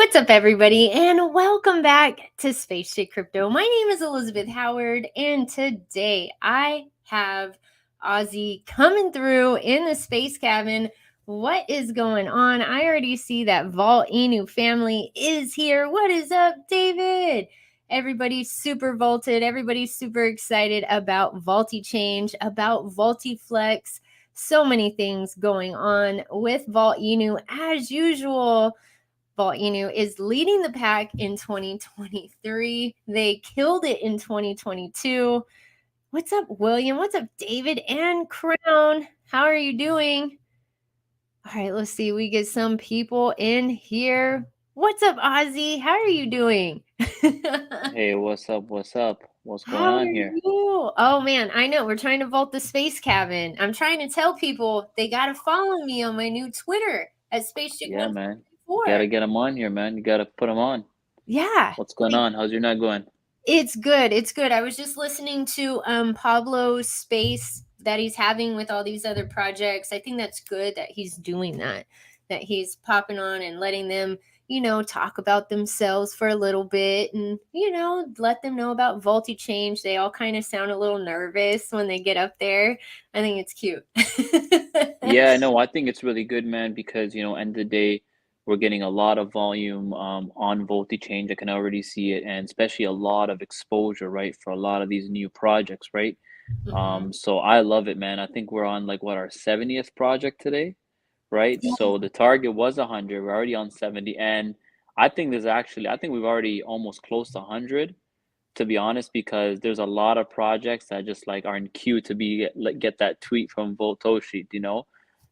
What's up, everybody, and welcome back to Spaceship Crypto. My name is Elizabeth Howard, and today I have Ozzy coming through in the space cabin. What is going on? I already see that Vault Inu family is here. What is up, David? Everybody's super vaulted. Everybody's super excited about Vaulty Change, about Vaulty Flex. So many things going on with Vault Inu as usual. Vault Inu is leading the pack in 2023. They killed it in 2022. What's up, William? What's up, David and Crown? How are you doing? All right, let's see. We get some people in here. What's up, Ozzy? How are you doing? Hey, what's up? What's up? What's going How are on here? you? Oh man, I know. We're trying to vault the space cabin. I'm trying to tell people they gotta follow me on my new Twitter at Yeah, man. You SpaceChick144. gotta get them on here, man. You gotta put them on. Yeah. What's going on? How's your night going? It's good. It's good. I was just listening to Pablo's space that he's having with all these other projects. I think that's good that he's doing that. That he's popping on and letting them, talk about themselves for a little bit and, let them know about Volty Change. They all kind of sound a little nervous when they get up there. I think it's cute. Yeah, no, I think it's really good, man, because end of the day, we're getting a lot of volume on Volti Change. I can already see it, and especially a lot of exposure, right, for a lot of these new projects, right? Mhm. So I love it, man. I think we're on like what our 70th project today, right? Yeah. So the target was 100. We're already on 70, and I think we've already almost close to 100, to be honest, because there's a lot of projects that just like are in queue to be like get that tweet from Voltoshi.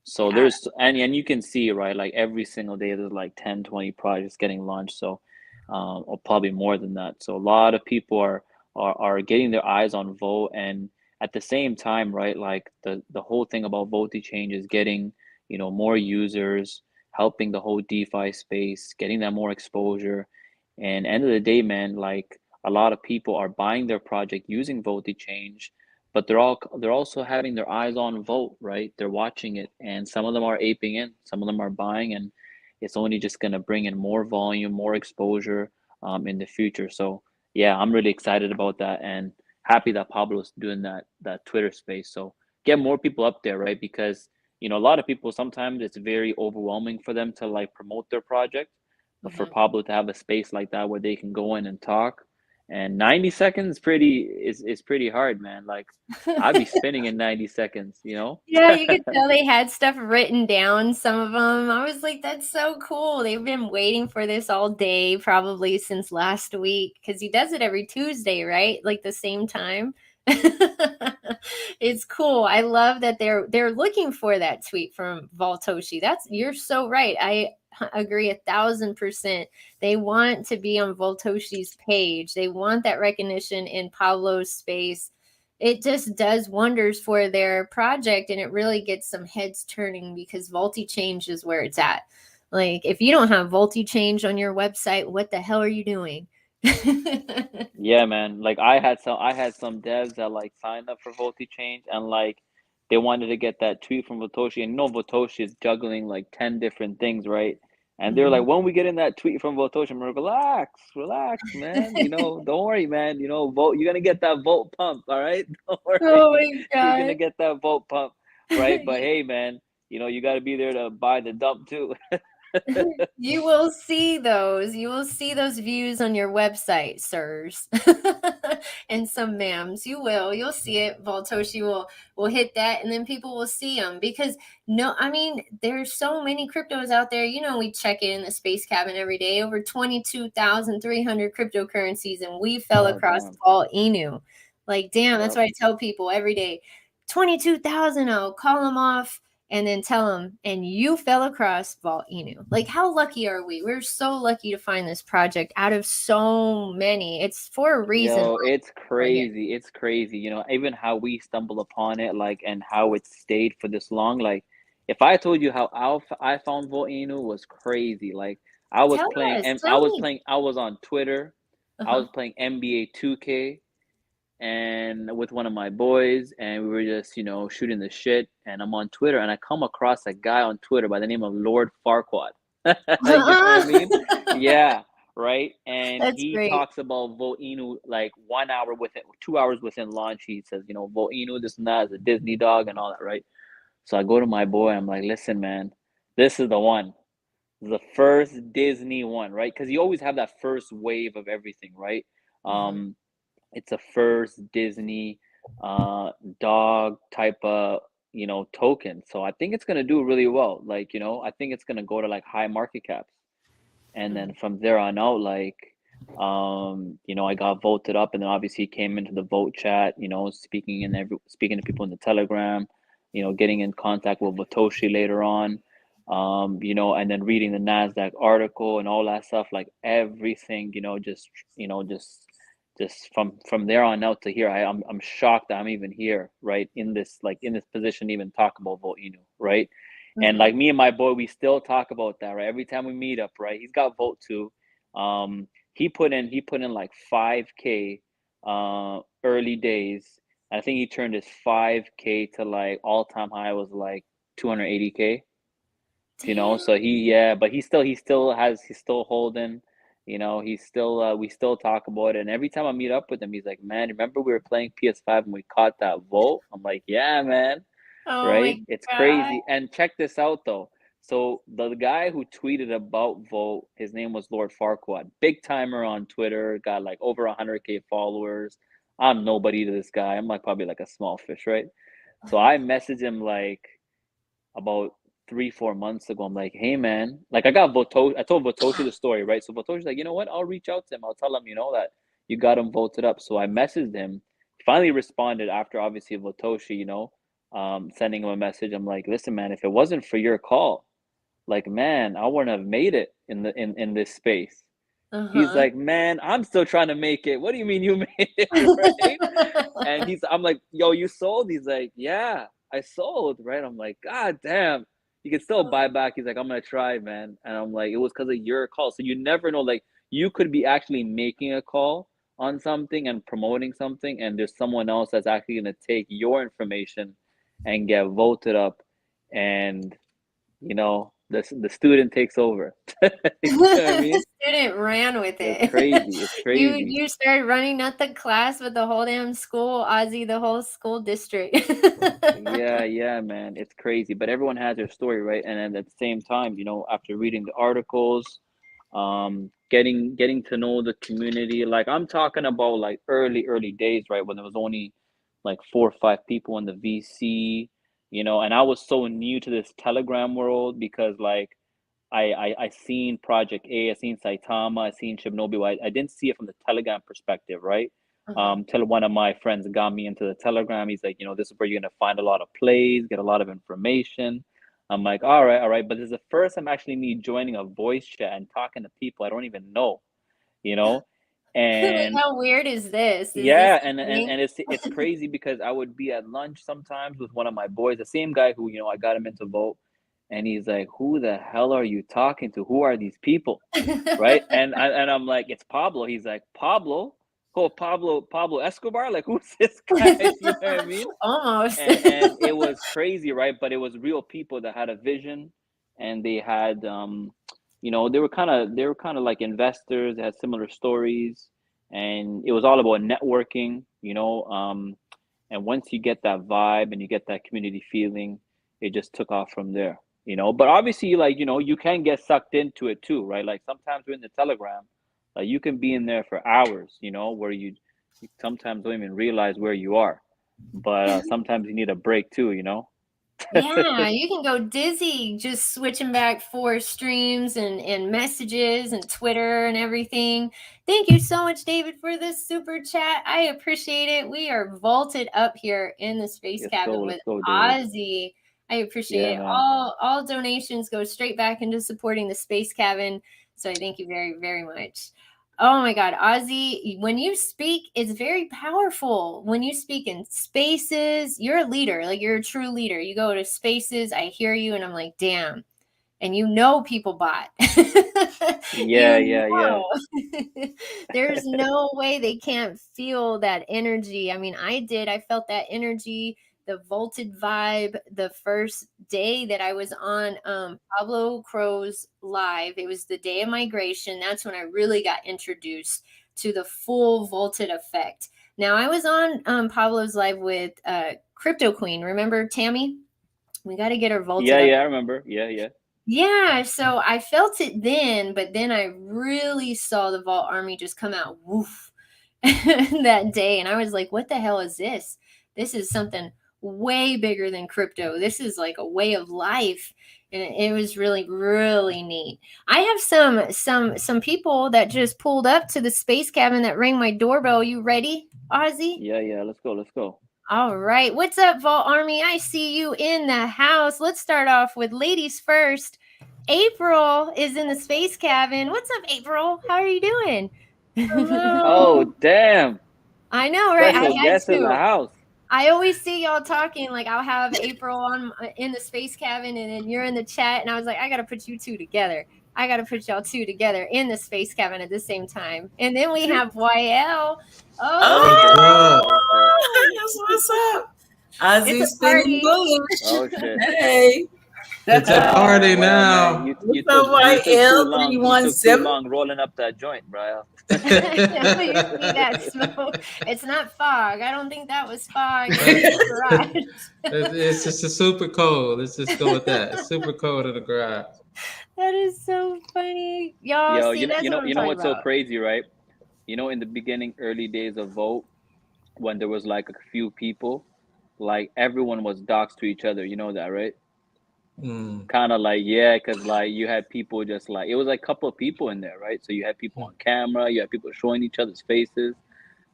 So Yeah. there's and you can see, right, like every single day there's like 10, 20 projects getting launched. So or probably more than that. So a lot of people are getting their eyes on Volt, and at the same time, right, like the whole thing about Volti change is getting, more users, helping the whole DeFi space, getting that more exposure. And end of the day, man, like a lot of people are buying their project using Volti Change, but they're also having their eyes on Volt, right? They're watching it, and some of them are aping in, some of them are buying, and it's only just gonna bring in more volume, more exposure in the future. So yeah, I'm really excited about that and happy that Pablo's doing that Twitter space. So get more people up there, right? Because a lot of people sometimes it's very overwhelming for them to like promote their project, but for Mhm. Pablo to have a space like that where they can go in and talk, and 90 seconds is pretty hard, man. Like I'd be spinning in 90 seconds. Yeah, you could tell they had stuff written down, some of them. I was like, "That's so cool." They've been waiting for this all day, probably since last week, because he does it every Tuesday, right? Like, the same time. It's cool. I love that they're looking for that tweet from Voltoshi. You're so right. I agree 1,000%. They want to be on Voltoshi's page. They want that recognition in Pablo's space. It just does wonders for their project, and it really gets some heads turning because Volti Change is where it's at. Like, if you don't have Volti Change on your website, what the hell are you doing? Yeah, man. Like I had some devs that like signed up for Volti Change, and like they wanted to get that tweet from Votoshi, and Votoshi is juggling like 10 different things, right? And they're like, Mhm. when we get in that tweet from Votoshi, I'm like, relax, man. Don't worry, man. Vote, you're gonna get that vote pump, all right? Don't worry. Oh my You're gonna god. get that vote pump, right? But hey, man, you gotta be there to buy the dump too. You will see those. You will see those views on your website, sirs. And some ma'ams. You will. You'll see it. Voltoshi will hit that, and then people will see them because no, I mean, there's so many cryptos out there. We check in the space cabin every day. Over 22,300 cryptocurrencies, and we fell God across damn. all Inu. Like, damn, that's Yep. what I tell people every day. 22,000. I'll call them off and then tell them, and you fell across Vault Inu. Like, how lucky are we? We're so lucky to find this project out of so many. It's for a reason Yo, it's right here. crazy. It's crazy. Even how we stumble upon it, like, and how it stayed for this long. Like, if I told you how I found Volcano was crazy. Like, I was Tell playing, us. and Tell me. I was on Twitter. I Uh-huh. was playing NBA 2K and with one of my boys, and we were just, shooting the shit. And I'm on Twitter, and I come across a guy on Twitter by the name of Lord Farquaad. You know what I mean? Yeah, right. And That's he great. talks about Vote Inu like 1 hour within 2 hours within launch. He says, Vote Inu, this and that is a Disney dog and all that, right? So I go to my boy, I'm like, listen, man, this is the one. The first Disney one, right? Because you always have that first wave of everything, right? Mhm, Um, it's a first Disney uh dog type of token. So I think it's gonna do really well. Like, I think it's gonna go to like high market caps. And then mhm, from there on out, like, I got voted up, and then obviously came into the vote chat, speaking to people in the Telegram, getting in contact with Vatoshi later on, and then reading the Nasdaq article and all that stuff, like everything, just from there on out to here, I'm shocked that I'm even here, right, in this position, to even talk about Vote Inu, right? And mhm. like me and my boy, we still talk about that, right? Every time we meet up, right? He's got Vote too. He put in like 5K early days. I think he turned his 5K to like all-time high was like 280K. So Damn. but he's still holding. He's still we still talk about it. And every time I meet up with him, he's like, "Man, remember we were playing PS5 and we caught that Volt?" I'm like, "Yeah, man." Oh my Right? It's god. crazy. And check this out though. So the guy who tweeted about Volt, his name was Lord Farquaad. Big timer on Twitter, got like over 100K followers. I'm nobody to this guy. I'm like probably like a small fish, right? So I messaged him like about 3, 4 months ago. I'm like, hey man, like I told Votoshi the story, right? So Votoshi's like, you know what? I'll reach out to him. I'll tell him, that you got him voted up. So I messaged him. He finally responded after obviously Votoshi, sending him a message. I'm like, listen, man, if it wasn't for your call, like man, I wouldn't have made it in this space. He's Uh-huh. like, man, I'm still trying to make it. What do you mean you made it, right? And I'm like, yo, you sold? He's like, yeah, I sold, right? I'm like, God damn, you can still buy back. He's like, I'm gonna try, man. And I'm like, it was because of your call. So you never know, like, you could be actually making a call on something and promoting something, and there's someone else that's actually gonna take your information and get voted up, and the student takes over. You know what I The mean? student ran with It's it. crazy. It's You crazy. you started running not the class, but the whole damn school, Ozzy, the whole school district. Yeah, yeah, man, it's crazy. But everyone has their story, right? And then at the same time, after reading the articles, getting to know the community, like I'm talking about like early days, right? When there was only like 4 or 5 people in the VC, and I was so new to this Telegram world because like I seen Project A, I seen Saitama, I seen Shibnobi. I didn't see it from the Telegram perspective, right? Uh-huh. Till one of my friends got me into the Telegram. He's like, this is where you're gonna find a lot of plays, get a lot of information. I'm like, all right. But this is the first time actually me joining a voice chat and talking to people I don't even know, you know? Like, And how weird is this? Is this yeah, a thing? and it's crazy because I would be at lunch sometimes with one of my boys, the same guy who, I got him into Vote, and he's like, "Who the hell are you talking to? Who are these people?" Right? And I'm like, "It's Pablo." He's like, "Pablo? Oh, Pablo Escobar? Like, who's this guy?" You know what I mean? Almost. And it was crazy, right? But it was real people that had a vision, and they had they were kind of like investors. They had similar stories, and it was all about networking, and once you get that vibe and you get that community feeling, it just took off from there. But obviously, like, you can get sucked into it too, right? Like sometimes we're in the Telegram, like you can be in there for hours, where you sometimes don't even realize where you are. But sometimes you need a break too, Yeah, you can go dizzy just switching back for streams and messages and Twitter and everything. Thank you so much, David, for this super chat. I appreciate it. We are vaulted up here in the space cabin with Let's go, David. Ozzy. I appreciate Yeah, it. man. All donations go straight back into supporting the space cabin. So I thank you very, very much. Oh my God, Ozzy, when you speak, it's very powerful. When you speak in spaces, you're a leader, like you're a true leader. You go to spaces, I hear you, and I'm like, damn. And people bought. Yeah, You yeah, yeah. know. There's no way they can't feel that energy. I mean, I did. I felt that energy, the volted vibe, the first day that I was on Pablo Crow's live. It was the day of migration. That's when I really got introduced to the full volted effect. Now I was on Pablo's live with Crypto Queen. Remember Tammy? We got to get her volted up. Yeah, I remember. Yeah. Yeah, so I felt it then, but then I really saw the Vault Army just come out woof that day. And I was like, what the hell is this? This is something way bigger than crypto. This is like a way of life. And it was really, really neat. I have some people that just pulled up to the space cabin that rang my doorbell. You ready, Ozzy? Yeah. Let's go. All right. What's up, Vault Army? I see you in the house. Let's start off with ladies first. April is in the space cabin. What's up, April? How are you doing? Oh, damn. I know, right? Special guest in the house. I always see y'all talking. Like I'll have April on in the space cabin, and then you're in the chat, and I was like, I gotta put you two together. I gotta put y'all two together in the space cabin at the same time. And then we have YL. That's what's up. Ozzy's spinning bullish. Oh shit. Hey. It's a party now. You took too long rolling up that joint, bro. You see that smoke? It's not fog. I don't think that was fog. It's just a super cold. Let's just go with that. It's super cold in the garage. That is so funny, y'all. Yo, see, you know what's about. So crazy, right? You know, in the beginning, early days of Vote, when there was like a few people, like everyone was doxxed to each other. You know that, right? Kind of like, yeah, because like you had people just like, it was like a couple of people in there, right? So you had people on camera, you had people showing each other's faces.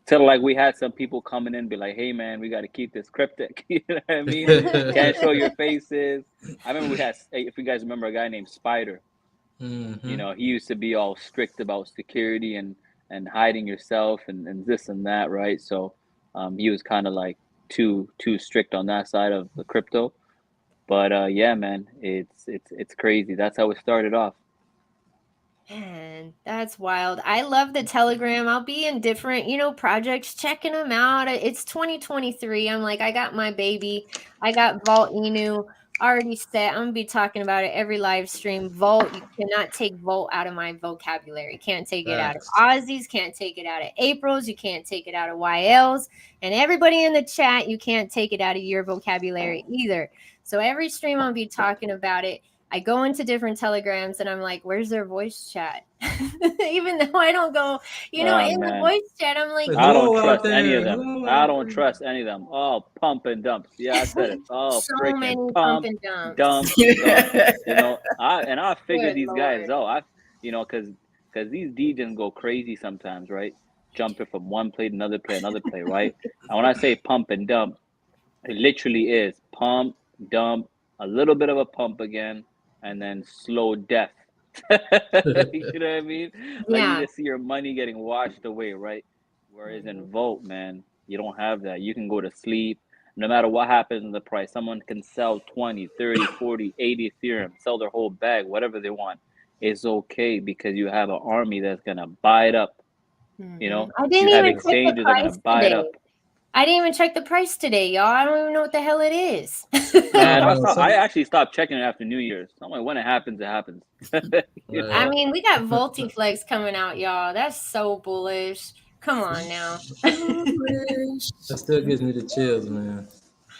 Till like we had some people coming in, be like, hey man, we got to keep this cryptic. You know what I mean? Can't show your faces. I remember we had, if you guys remember, a guy named Spider. You know, he used to be all strict about security and hiding yourself and this and that, right? So he was kind of like too strict on that side of the crypto. But yeah, man, it's crazy. That's how it started off. Man, that's wild. I love the Telegram. I'll be in different, projects, checking them out. It's 2023. I'm like, I got my baby. I got Vault Inu already set. I'm gonna be talking about it every live stream. Vault, you cannot take Vault out of my vocabulary. Can't take it out of Ozzy's, can't take it out of April's, you can't take it out of YL's, and everybody in the chat, you can't take it out of your vocabulary either. So every stream I'll be talking about it. I go into different telegrams and I'm like, where's their voice chat? Even though I don't go, the voice chat, I'm like, I don't trust any of them. I don't trust any of them. Oh, pump and dumps. Yeah, I said it. Oh, so freaking many pump and dump. I figure these guys out. Because these DJs go crazy sometimes, right? Jumping from one play to another play, right? And when I say pump and dump, it literally is pump, dump, a little bit of a pump again, and then slow death. You know what I mean? Like you just see your money getting washed away, right? Whereas in Vote, man, you don't have that. You can go to sleep. No matter what happens in the price, someone can sell 20, 30, 40, 80 Ethereum, sell their whole bag, whatever they want. It's okay because you have an army that's going to buy it up. You know, you have exchanges that are going to buy it up. I didn't even check the price today, y'all. I don't even know what the hell it is. Man, I actually stopped checking it after New Year's. I'm like, when it happens, it happens. I mean, we got VolteFlex coming out, y'all. That's so bullish. Come on now. That still gives me the chills, man.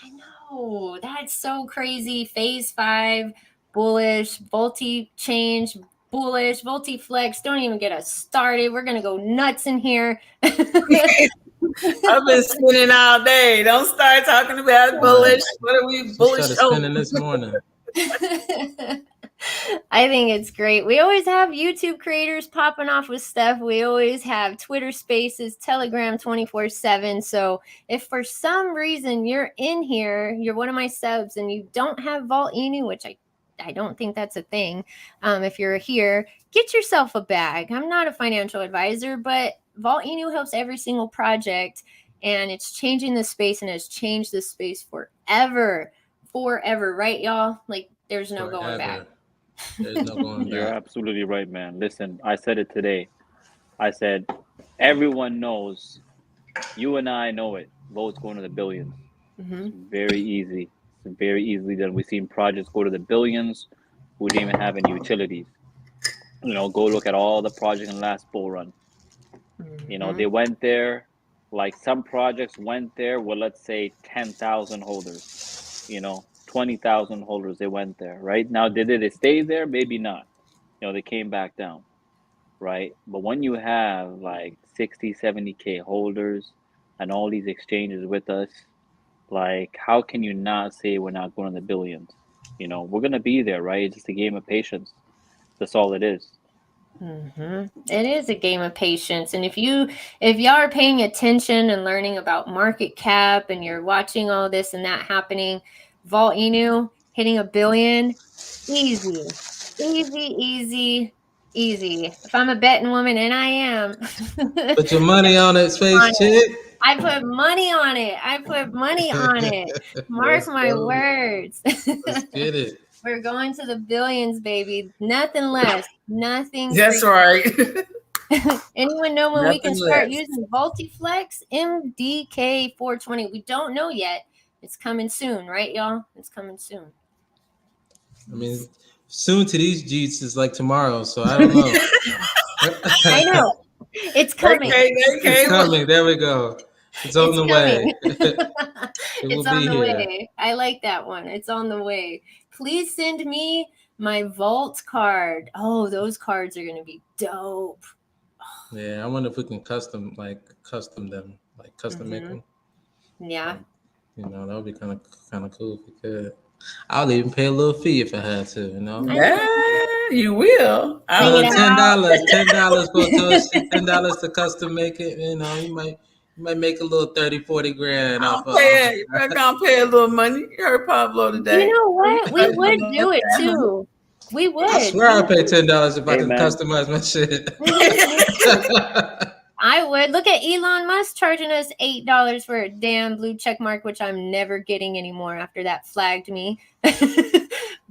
I know. That's so crazy. Phase 5, bullish. Volti change, bullish. VolteFlex. Don't even get us started. We're going to go nuts in here. I've been spinning all day. Don't start talking about bullish. What are we bullish on? Spinning this morning. I think it's great. We always have YouTube creators popping off with stuff. We always have Twitter Spaces, Telegram 24/7. So if for some reason you're in here, you're one of my subs, and you don't have Vault Inu, which I don't think that's a thing. If you're here, get yourself a bag. I'm not a financial advisor, but Vault Inu helps every single project, and it's changing the space, and it's changed the space forever, right, y'all? Like there's no going back. There's no going back. You're absolutely right, man. Listen, I said it today. I said, everyone knows, you and I know it. Vote's going to the billions. It's very easy. very easily done. We've seen projects go to the billions who didn't even have any utilities. Go look at all the projects in the last bull run. They went there, like some projects went there with, let's say, 10,000 holders, 20,000 holders. They went there, right? Now, did they stay there? Maybe not. They came back down, right? But when you have like 60, 70K holders and all these exchanges with us, like, how can you not say we're not going to the billions? We're going to be there, right? It's just a game of patience. That's all it is. It is a game of patience. And if y'all are paying attention and learning about market cap and you're watching all this and that happening, Vault Inu hitting $1 billion, easy. If I'm a betting woman, and I am. Put your money on it, Space Chick. I put money on it. Mark my words. Let's get it. We're going to the billions, baby. Nothing less. Nothing. That's right. Anyone know when we can Nothing start less. using VoltiFlex MDK 420? We don't know yet. It's coming soon, right, y'all? It's coming soon. I mean, soon to these Jeets is like tomorrow, so I don't know. I know. It's coming. It's coming. There we go. It's on the way. It's on the way. I like that one. It's on the way. Please send me my Vault card. Oh, those cards are going to be dope. Yeah, I wonder if we can custom them, like custom make them. Yeah. That would be kind of cool if we could. I'll even pay a little fee if I had to, Yeah, you will. $10 for $10 to custom make it. You might make a little 30-40 grand off of it. You're gonna pay a little money. You heard Pablo today. You know what? We would do it too. We would. I swear I'll pay $10 if I can customize my shit. I would. Look at Elon Musk charging us $8 for a damn blue check mark, which I'm never getting anymore after that flagged me.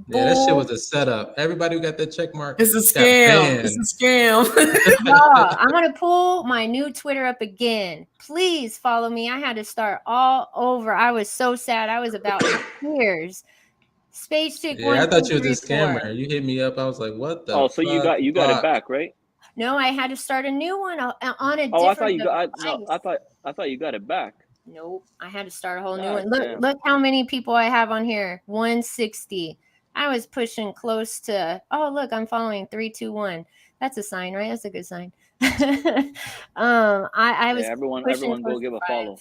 Yeah, that shit was a setup. Everybody who got that check mark. It's a scam. It's a scam. Y'all, I'm going to pull my new Twitter up again. Please follow me. I had to start all over. I was so sad. I was about tears. Space Chick. Yeah, I thought you was a scammer. You hit me up. I was like, what the? Oh, so you got it back, right? No, I had to start a new one on a different. I thought you got it back. Nope, I had to start a whole new one. Look how many people I have on here. 160. I was pushing close to. Oh, look, I'm following 321. That's a sign, right? That's a good sign. I was. Everyone go give a follow.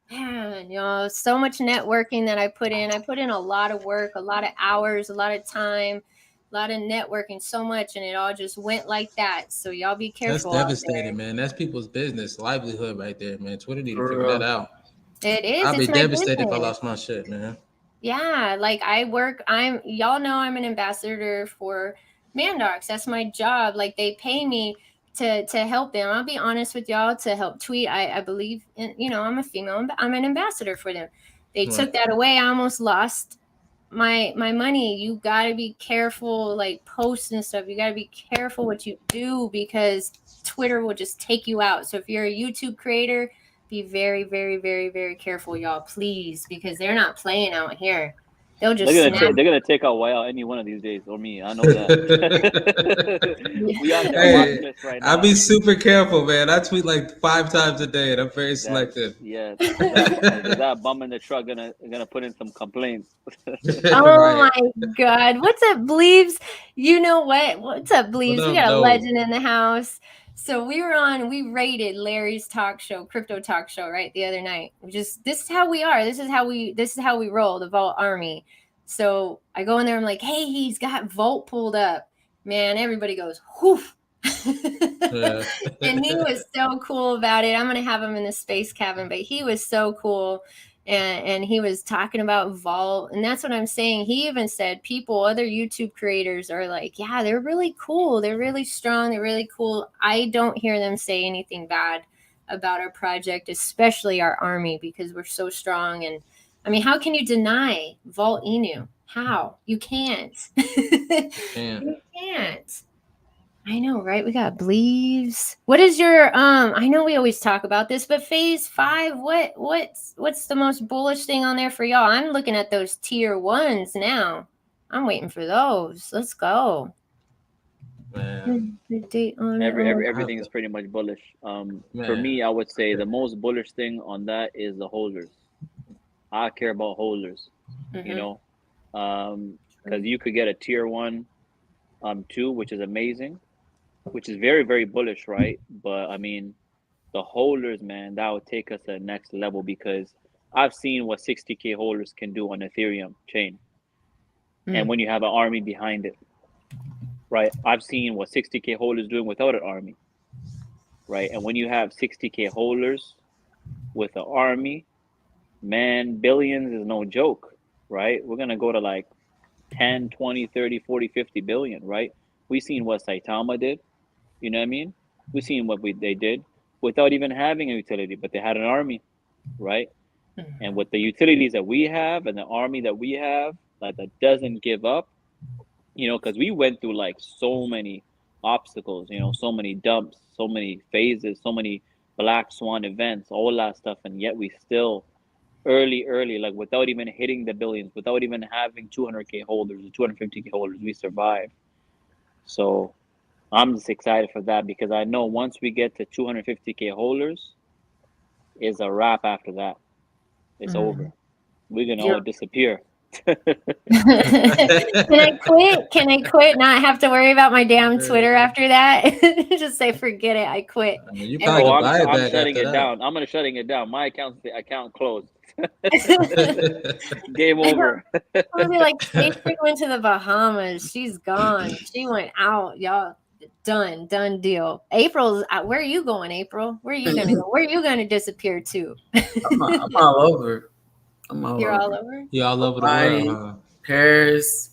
Man, so much networking that I put in. I put in a lot of work, a lot of hours, a lot of time. A lot of networking, so much, and it all just went like that. So y'all be careful. That's devastating, man. That's people's business, livelihood right there, man. Twitter need to figure that out. It is. I'll be devastated if I lost my shit, man. Yeah, like y'all know I'm an ambassador for Mandocs. That's my job. Like they pay me to help them. I'll be honest with y'all, to help tweet. I believe in, I'm a female. I'm an ambassador for them. They took that away. I almost lost my money. You got to be careful, like posts and stuff. You got to be careful what you do, because Twitter will just take you out. So if you're a YouTube creator, be very, very, very, very careful, y'all, please, because they're not playing out here. They'll just they're gonna take out Wyatt any one of these days, or me. I know that. We out there watching this right now. I'll be super careful, man. I tweet like 5 times a day, and I'm very selective. Yes. That bum in the truck gonna put in some complaints. Oh my God! What's up, Bleeves? You know what? What's up, Bleeves? We got a legend in the house. So we rated Larry's talk show, crypto talk show, right, the other night. This is how we are. This is how we roll, the Vault Army. So I go in there, I'm like, hey, he's got Vault pulled up. Man, everybody goes, whoo. And he was so cool about it. I'm gonna have him in the space cabin, but he was so cool. And he was talking about Vault, and that's what I'm saying. He even said other YouTube creators are like, yeah, they're really cool. They're really strong. They're really cool. I don't hear them say anything bad about our project, especially our army, because we're so strong. And I mean, how can you deny Vault Inu? How? You can't. You can't. I know, right? We got Bleaves. What is your I know we always talk about this, but phase 5, what's the most bullish thing on there for y'all? I'm looking at those tier 1s now. I'm waiting for those. Let's go. Man. The date on Everything is pretty much bullish. For Man. me, I would say the most bullish thing on that is the holders. I care about holders, you know, because you could get a tier 1, 2, which is amazing, which is very, very bullish, right? But I mean, the holders, man, that would take us to the next level because I've seen what 60K holders can do on Ethereum chain. And when you have an army behind it, right? I've seen what 60K holders doing without an army, right? And when you have 60K holders with an army, man, billions is no joke, right? We're going to go to like 10, 20, 30, 40, 50 billion, right? We seen what Saitama did, you know what I mean? We seen what they did without even having a utility, but they had an army, right? And with the utilities that we have and the army that we have, like that doesn't give up, you know, because we went through like so many obstacles, you know, so many dumps, so many phases, so many black swan events, all that stuff, and yet we still early, like without even hitting the billions, without even having 200K holders or 250K holders, we survived. So I'm just excited for that because I know once we get to 250K holders, it's a wrap after that. It's over. We're gonna all disappear. Can I quit? Can I quit? Not have to worry about my damn Twitter after that. Just say forget it. I quit. I mean, you probably can buy it I'm back shutting after it that. down. I'm gonna shutting it down. My account closed. Game over. I'll be like, Stacey went to the Bahamas. She's gone. She went out, y'all. Done deal. April's where are you going, April? Where are you gonna go? Where are you gonna disappear to? I'm all over. You're all over? You're all over the world, huh? Paris.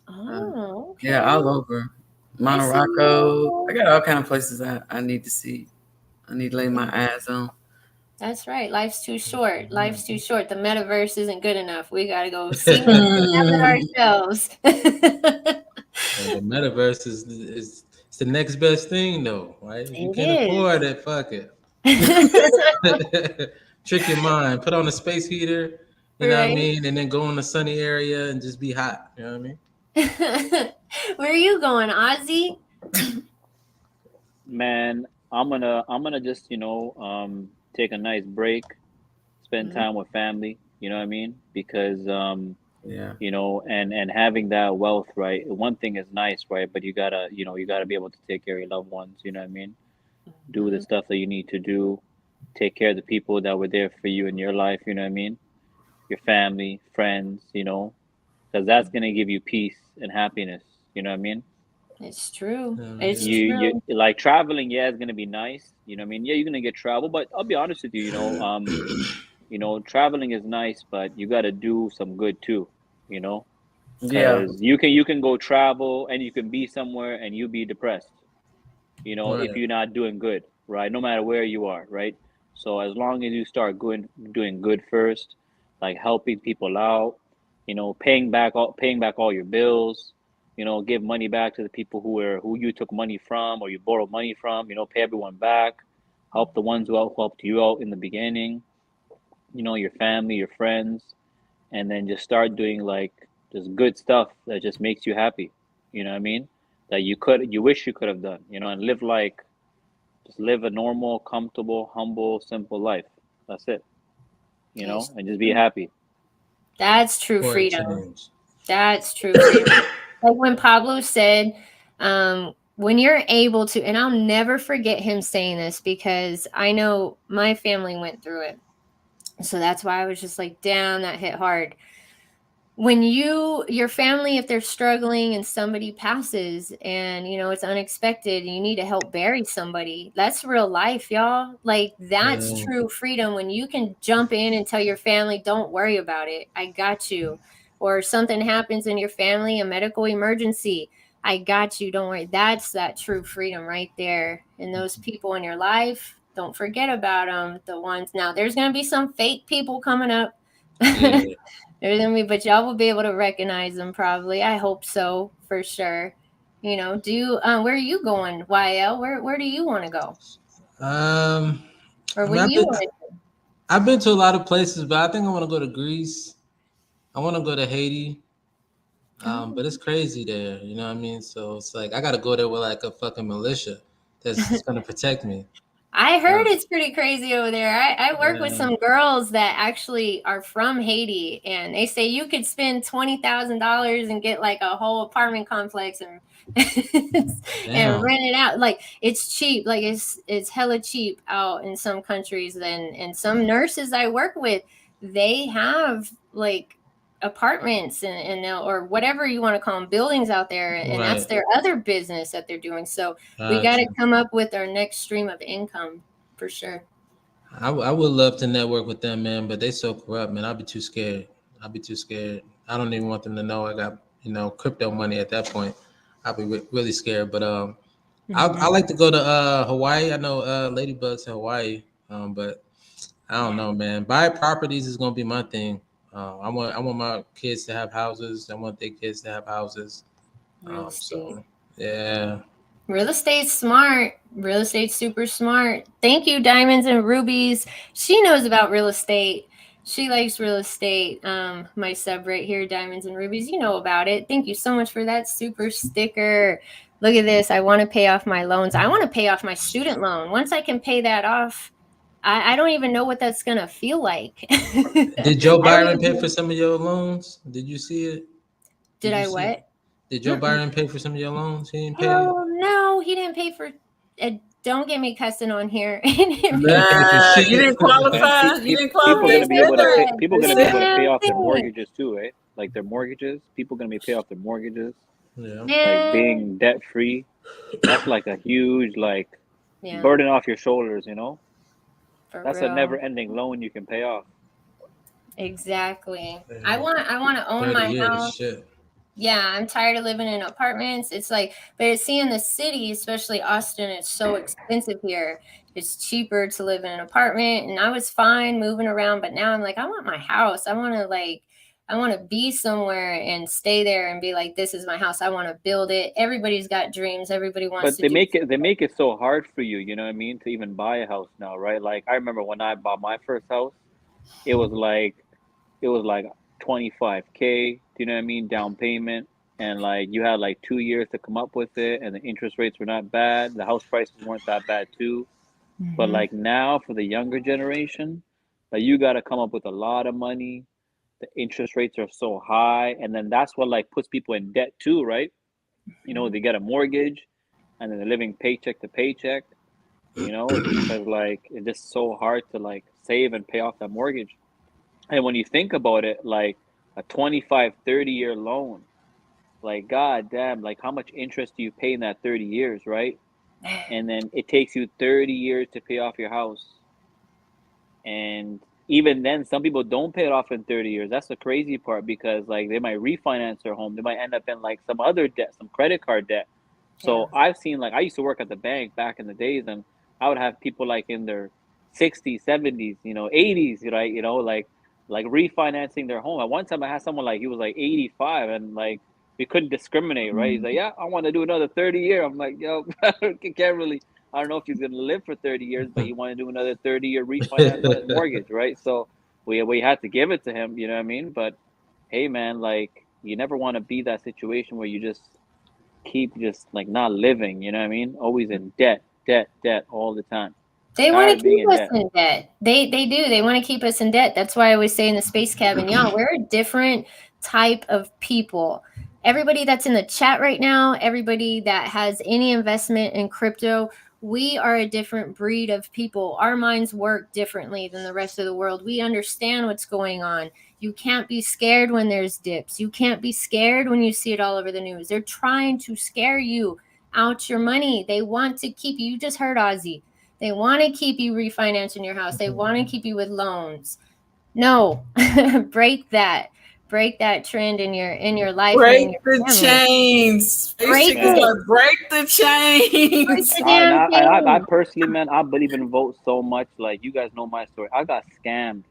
Oh, okay. Yeah, all over. Morocco. I got all kind of places I need to see. I need to lay my eyes on. That's right. Life's too short. Life's too short. The metaverse isn't good enough. We gotta go see it ourselves. And the metaverse is it's the next best thing, though, right? If you can't afford it, fuck it. Trick your mind. Put on a space heater, you know what I mean, and then go in a sunny area and just be hot. You know what I mean? Where are you going, Ozzy? Man, I'm gonna just take a nice break, spend time with family. You know what I mean? Because you know, and having that wealth, right? One thing is nice, right? But you gotta be able to take care of your loved ones. You know what I mean? Do the stuff that you need to do. Take care of the people that were there for you in your life. You know what I mean? Your family, friends. You know, because that's gonna give you peace and happiness. You know what I mean? It's true. It's true. You like traveling, yeah, it's gonna be nice. You know what I mean? Yeah, you're gonna get travel, but I'll be honest with you, traveling is nice, but you gotta do some good too, you know? Because you can go travel and you can be somewhere and you be depressed, you know, if you're not doing good, right? No matter where you are, right? So as long as you start doing good first, like helping people out, you know, paying back all your bills, you know, give money back to the people who you took money from or you borrowed money from, you know, pay everyone back, help the ones who helped you out in the beginning, you know, your family, your friends, and then just start doing like just good stuff that just makes you happy. You know what I mean? That you wish you could have done, you know, and just live a normal, comfortable, humble, simple life. That's it. You know, and just be happy. That's true freedom. That's true freedom. Like when Pablo said, when you're able to, and I'll never forget him saying this because I know my family went through it. So that's why I was just like, damn, that hit hard. When your family, if they're struggling and somebody passes and, you know, it's unexpected and you need to help bury somebody, that's real life, y'all. Like that's true freedom when you can jump in and tell your family, don't worry about it. I got you. Or something happens in your family, a medical emergency. I got you. Don't worry. That's that true freedom right there. And those people in your life, don't forget about them. The ones now, there's going to be some fake people coming up. Yeah. There's going to be, but y'all will be able to recognize them probably. I hope so, for sure. You know, where are you going, YL? Where do you want to go? Or what do you want to do? I've been to a lot of places, but I think I want to go to Greece. I want to go to Haiti. But it's crazy there, you know what I mean? So it's like I gotta go there with like a fucking militia that's gonna protect me. I heard it's pretty crazy over there. I work with some girls that actually are from Haiti, and they say you could spend $20,000 and get like a whole apartment complex and and rent it out. Like it's cheap, like it's hella cheap out in some countries. And some nurses I work with, they have like apartments and or whatever you want to call them, buildings out there, and that's their other business that they're doing. So we got to come up with our next stream of income for sure. I would love to network with them, man, but they so corrupt, man. I'd be too scared. I don't even want them to know I got, you know, crypto money at that point. I'd be really scared. But I like to go to Hawaii. I know Ladybugs in Hawaii, but I don't know, man. Buy properties is gonna be my thing. I want my kids to have houses. I want their kids to have houses. So yeah. Real estate's smart. Real estate's super smart. Thank you, Diamonds and Rubies. She knows about real estate. She likes real estate. My sub right here, Diamonds and Rubies, you know about it. Thank you so much for that super sticker. Look at this. I want to pay off my loans. I want to pay off my student loan. Once I can pay that off, I don't even know what that's going to feel like. Did Joe Byron pay for some of your loans? Did you see it? Did I what? Did Joe Byron pay for some of your loans? He didn't pay. Oh no, he didn't pay for. Don't get me cussing on here. You didn't qualify. You didn't qualify. People gonna be able to pay off their mortgages too, right? Like their mortgages. People gonna be pay off their mortgages. Yeah. Like being debt free. That's like a huge burden off your shoulders, you know. That's a never ending loan you can pay off. Exactly. I want to own my house. Shit. Yeah, I'm tired of living in apartments. It's like, but see, in the city, especially Austin, it's so expensive here. It's cheaper to live in an apartment, and I was fine moving around, but now I'm like, I want my house. I want to be somewhere and stay there and be like, this is my house. I want to build it. Everybody's got dreams. Everybody wants to. But they make it so hard for you. You know what I mean? To even buy a house now, right? Like I remember when I bought my first house, it was like 25K, do you know what I mean, down payment, and like you had like 2 years to come up with it, and the interest rates were not bad, the house prices weren't that bad too. But like now for the younger generation, like you got to come up with a lot of money, the interest rates are so high, and then that's what like puts people in debt too, right? You know, they get a mortgage and then they're living paycheck to paycheck, you know, because like it's just so hard to like save and pay off that mortgage. And when you think about it, like a 25, 30-year loan, like, God damn, like how much interest do you pay in that 30 years, right? And then it takes you 30 years to pay off your house. And even then, some people don't pay it off in 30 years. That's the crazy part, because like they might refinance their home. They might end up in like some other debt, some credit card debt. So I've seen, like, I used to work at the bank back in the days, and I would have people like in their 60s, 70s, you know, 80s, right? You know, like refinancing their home. At one time I had someone like, he was like 85, and like we couldn't discriminate, right? He's like, yeah, I want to do another 30 year. I'm like, yo, can't really, I don't know if he's gonna live for 30 years, but you want to do another 30-year refinance on his mortgage, right? So we had to give it to him, you know what I mean? But hey man, like you never want to be that situation where you just keep just like not living, you know what I mean? Always in debt all the time. They want to keep us in debt. They do. They want to keep us in debt. That's why I always say in the Space Cabin, y'all, we're a different type of people. Everybody that's in the chat right now, everybody that has any investment in crypto, we are a different breed of people. Our minds work differently than the rest of the world. We understand what's going on. You can't be scared when there's dips. You can't be scared when you see it all over the news. They're trying to scare you out your money. They want to keep you. You just heard Ozzy. They want to keep you refinancing your house. They want to keep you with loans. No, break that trend in your life. Break the chains. Break the chains. I personally, man, I believe in vote so much. Like, you guys know my story. I got scammed.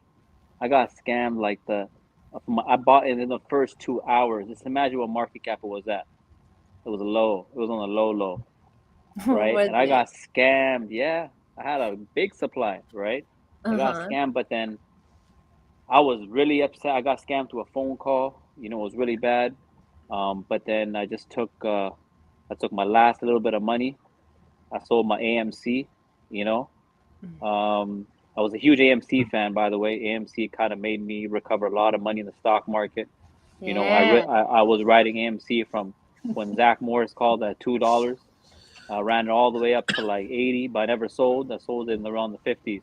Like I bought it in the first 2 hours. Just imagine what market cap it was at. It was low. It was on the low, right? Was And I it? got scammed. Yeah, I had a big supply, right? I got Uh-huh. scammed, but then I was really upset. I got scammed to a phone call. You know, it was really bad. But then I took my last little bit of money. I sold my AMC. You know, I was a huge AMC fan, by the way. AMC kind of made me recover a lot of money in the stock market. You know, Yeah. I was riding AMC from when Zach Morris called at $2. I ran it all the way up to like 80, but I never sold. I sold it in around the 50s.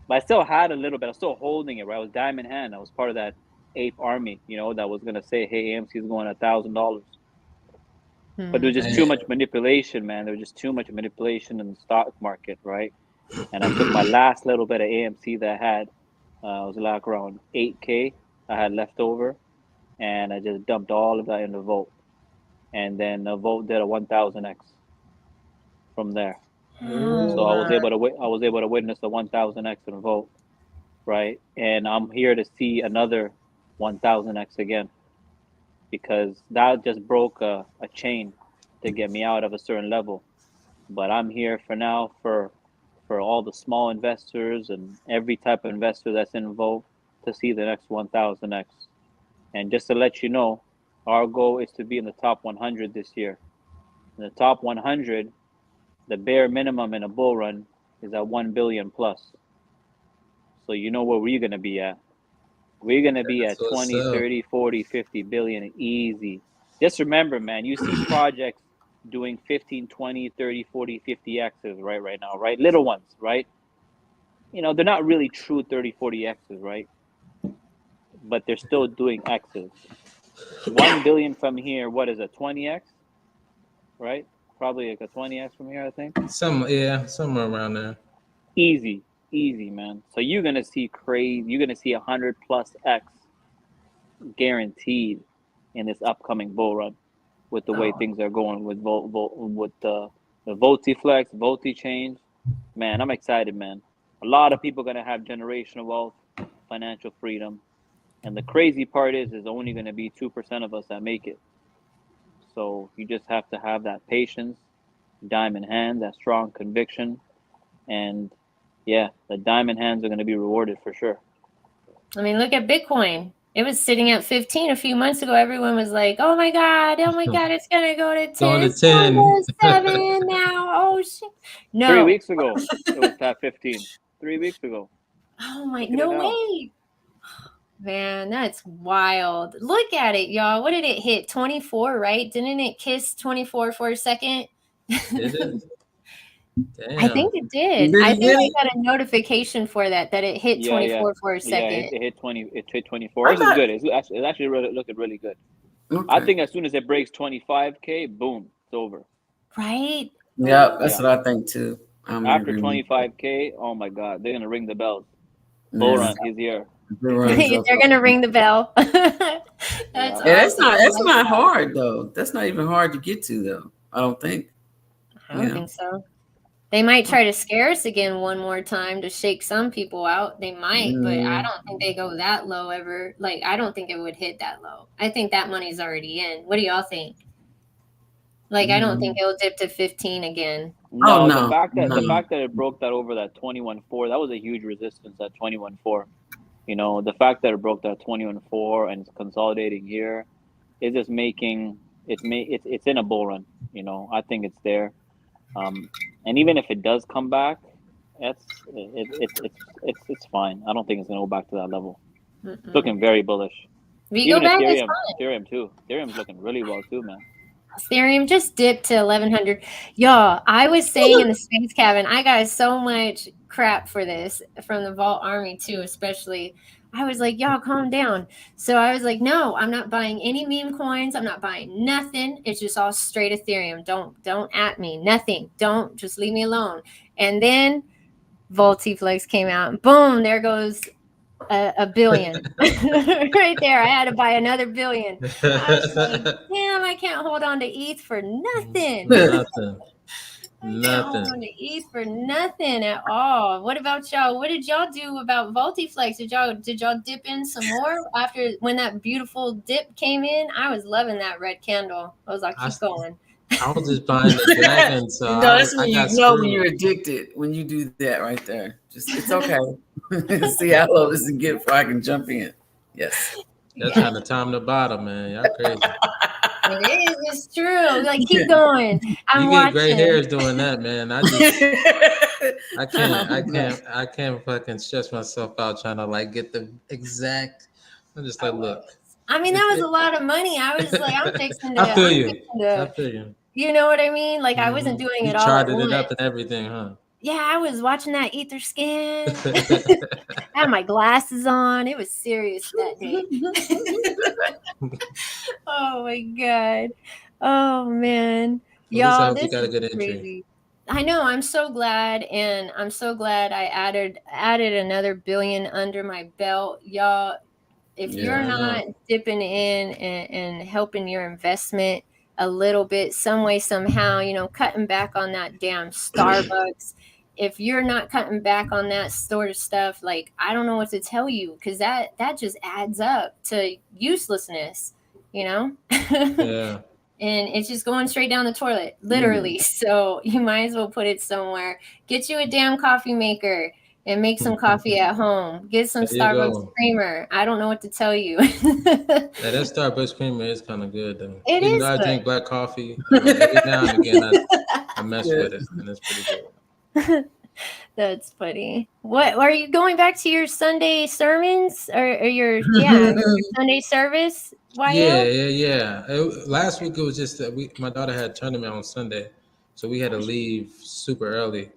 But I still had a little bit. I was still holding it, right? I was diamond hand. I was part of that ape army, you know, that was gonna say, "Hey, AMC is going $1,000." But there was just too Man. much manipulation, man. There was just too much manipulation in the stock market, right? And I took my last little bit of AMC that I had. It was like around 8K I had left over, and I just dumped all of that in the Volt. And then the Volt did a 1000x from there. Oh So I was my. able to witness the 1000x in Volt, right? And I'm here to see another 1000x again because that just broke a chain to get me out of a certain level. But I'm here for now for all the small investors and every type of investor that's involved to see the next 1000x. And just to let you know, our goal is to be in the top 100 this year. In the top 100, the bare minimum in a bull run is at 1 billion plus. So you know where we're going to be at. We're going to be That's at what's 20, up. 30, 40, 50 billion easy. Just remember, man, you see projects doing 15, 20, 30, 40, 50 X's right now, right? Little ones, right? You know, they're not really true 30, 40 X's, right? But they're still doing X's. 1 billion from here, what is it, 20X, right? Probably like a 20X from here, I think. Somewhere around there. Easy, easy, man. So you're going to see crazy, you're going to see 100 plus X guaranteed in this upcoming bull run with the way things are going with with the VOLTEFlex, VOLTE change. Man, I'm excited, man. A lot of people are gonna have generational wealth, financial freedom, and the crazy part is only gonna be 2% of us that make it. So you just have to have that patience, diamond hand, that strong conviction, and yeah, the diamond hands are gonna be rewarded for sure. I mean, look at Bitcoin. It was sitting at 15 a few months ago. Everyone was like, oh my God, it's going to go to 10. Going to It's going 10. to 7 now. Oh, shit. 3 No. weeks ago, it was at 15. 3 weeks ago. Oh my, Look at it no now. way. Man, that's wild. Look at it, y'all. What did it hit? 24, right? Didn't it kiss 24 for a second? Did it? Damn. I think it did. Did I it think get I it? got a notification for that it hit 24 for a second. Yeah, it hit 20. It hit 24. I This is thought- good. It's actually really, looking really good. Okay. I think as soon as it breaks 25K, boom, it's over. Right? Yeah, that's Yeah. what I think too. I'm in After agreement. 25K, oh my God, they're gonna ring the bells. Yeah. Bull run, he's here. Bull run is They're going to ring the bell. That's Yeah. awesome. that's I like not that. hard though. That's not even hard to get to though. I don't think. I don't think so. They might try to scare us again one more time to shake some people out. They might, but I don't think they go that low ever. Like, I don't think it would hit that low. I think that money's already in. What do y'all think? Like, I don't think it'll dip to 15 again. No, no. the fact that it broke that over that 21.4, that was a huge resistance at 21.4. You know, the fact that it broke that 21.4 and it's consolidating here is just making it's in a bull run. You know, I think it's there. And even if it does come back, it's fine. I don't think it's gonna go back to that level. It's looking very bullish. If you go back, it's fine. Ethereum too. Ethereum's looking really well too, man. Ethereum just dipped to 1100. Y'all, I was saying in the space cabin, I got so much crap for this from the Vault Army too, especially. I was like, y'all calm down. So I was like, no, I'm not buying any meme coins. I'm not buying nothing. It's just all straight Ethereum. Don't at me. Nothing. Don't, just leave me alone. And then VOLTEFlex came out and boom, there goes a billion right there. I had to buy another billion. I was like, damn, I can't hold on to ETH for nothing. Nothing. I don't want to eat for nothing at all. What about y'all? What did y'all do about VoltiFlex? Did y'all dip in some more after when that beautiful dip came in? I was loving that red candle. I was like, keep going. I was just buying the dragon, so You know, that's when I got you know when screwed. you're addicted when you do that right there. Just it's okay. See how low this can get before I can jump in. Yes. Y'all trying to time the bottom, man. Y'all crazy. It is. It's true. Like, keep going. I'm You get gray watching. hairs doing that, man. I can't fucking stress myself out trying to like get the exact. I'm just like, look. I mean, that was a lot of money. I was like, I'm fixing to. I feel you. I feel you. You know what I mean? Like, I wasn't doing You it all at charted once. it up and everything, huh? Yeah, I was watching that ether scan. I had my glasses on. It was serious that day. Oh my god. Oh man. Y'all, this got a is good entry. crazy. I know. I'm so glad, and I'm so glad I added another billion under my belt, y'all. If you're not dipping in and helping your investment a little bit, some way, somehow, cutting back on that damn Starbucks. If you're not cutting back on that sort of stuff, like, I don't know what to tell you, because that just adds up to uselessness, Yeah. And it's just going straight down the toilet, literally. So you might as well put it somewhere. Get you a damn coffee maker and make some coffee at home. Get some Starbucks creamer. I don't know what to tell you. That Starbucks creamer is kind of good, though. Even though I drink black coffee, every now and again I mess with it, and it's pretty good. That's funny. What are you going back to your Sunday sermons or your Sunday service? Yeah. Last week it was just that my daughter had a tournament on Sunday, so we had to leave super early.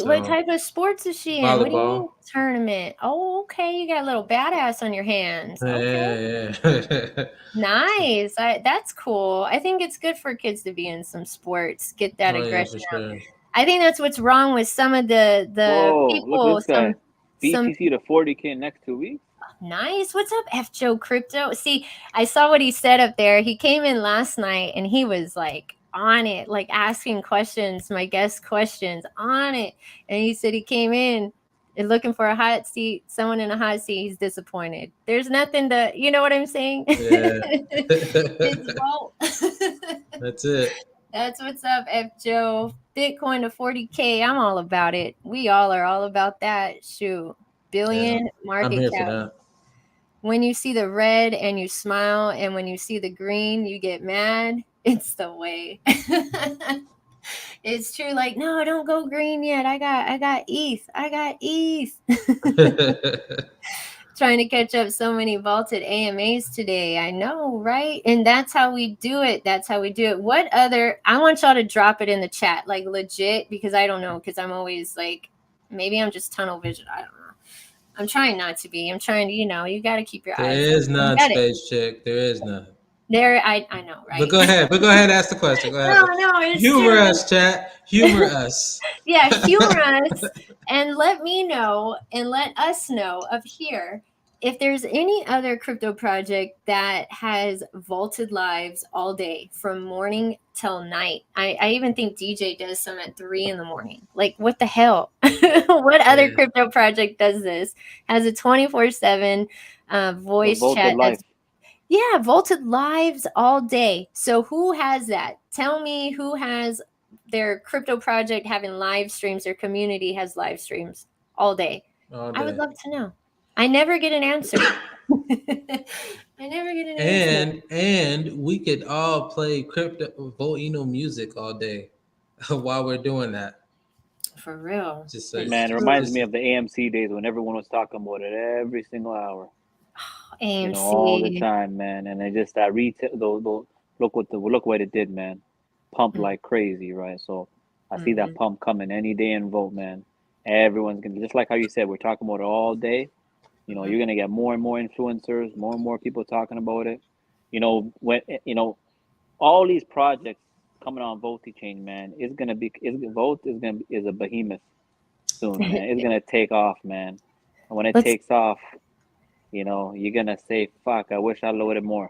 What type of sports is she in? Volleyball. What do you mean tournament? Oh, okay. You got a little badass on your hands. Okay. Yeah. Nice. That's cool. I think it's good for kids to be in some sports. Get that aggression out. Sure. I think that's what's wrong with some of the people. Look at this guy. BTC to 40K next 2 weeks. Nice. What's up, F Joe Crypto? See, I saw what he said up there. He came in last night and he was like on it, like asking questions, my guest questions on it. And he said he came in and looking for a hot seat, someone in a hot seat. He's disappointed. There's nothing to, you know what I'm saying? Yeah. It's Volt. That's it. That's what's up, F Joe. Bitcoin to 40K. I'm all about it. We all are all about that. Shoot. Billion market I'm here cap. for that. When you see the red and you smile, and when you see the green, you get mad. It's the way. It's true. Like, no, don't go green yet. I got ETH. I got ETH. Trying to catch up so many vaulted AMAs today. I know, right? And that's how we do it. What other, I want y'all to drop it in the chat, like legit, because I don't know, because I'm always like, maybe I'm just tunnel vision. I don't know. I'm trying not to be. I'm trying to, you got to keep your eyes. There is none, Space Chick. There is none. I know, right? But go ahead. Ask the question. Go ahead. No, it's humor true. us, chat. Humor us. Yeah, humor us, and let me know, and let us know up here if there's any other crypto project that has vaulted lives all day from morning till night. I even think DJ does some at 3 a.m. Like, what the hell? What other crypto project does this? Has a 24/7 voice chat. Yeah, vaulted lives all day. So who has that? Tell me who has their crypto project having live streams. Their community has live streams all day. I would love to know. I never get an answer. And we could all play crypto Voltino music all day while we're doing that. For real. Man, it reminds me of the AMC days when everyone was talking about it every single hour. AMC. All the time, man. And it just that retail look what it did, man. Pump like crazy, right? So I see that pump coming any day in Volt, man. Everyone's gonna, just like how you said, we're talking about it all day. You're gonna get more and more influencers, more and more people talking about it. When all these projects coming on Volti chain, man, Volt is a behemoth soon, man. It's gonna take off, man. And when it takes off, you're gonna say, "Fuck! I wish I loaded more."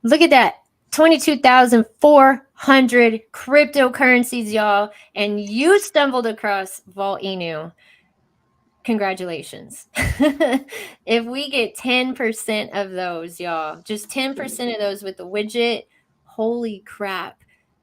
Look at that. 22,400 cryptocurrencies, y'all, and you stumbled across Vault Inu. Congratulations. If we get 10% of those, y'all, just 10% of those with the widget, holy crap.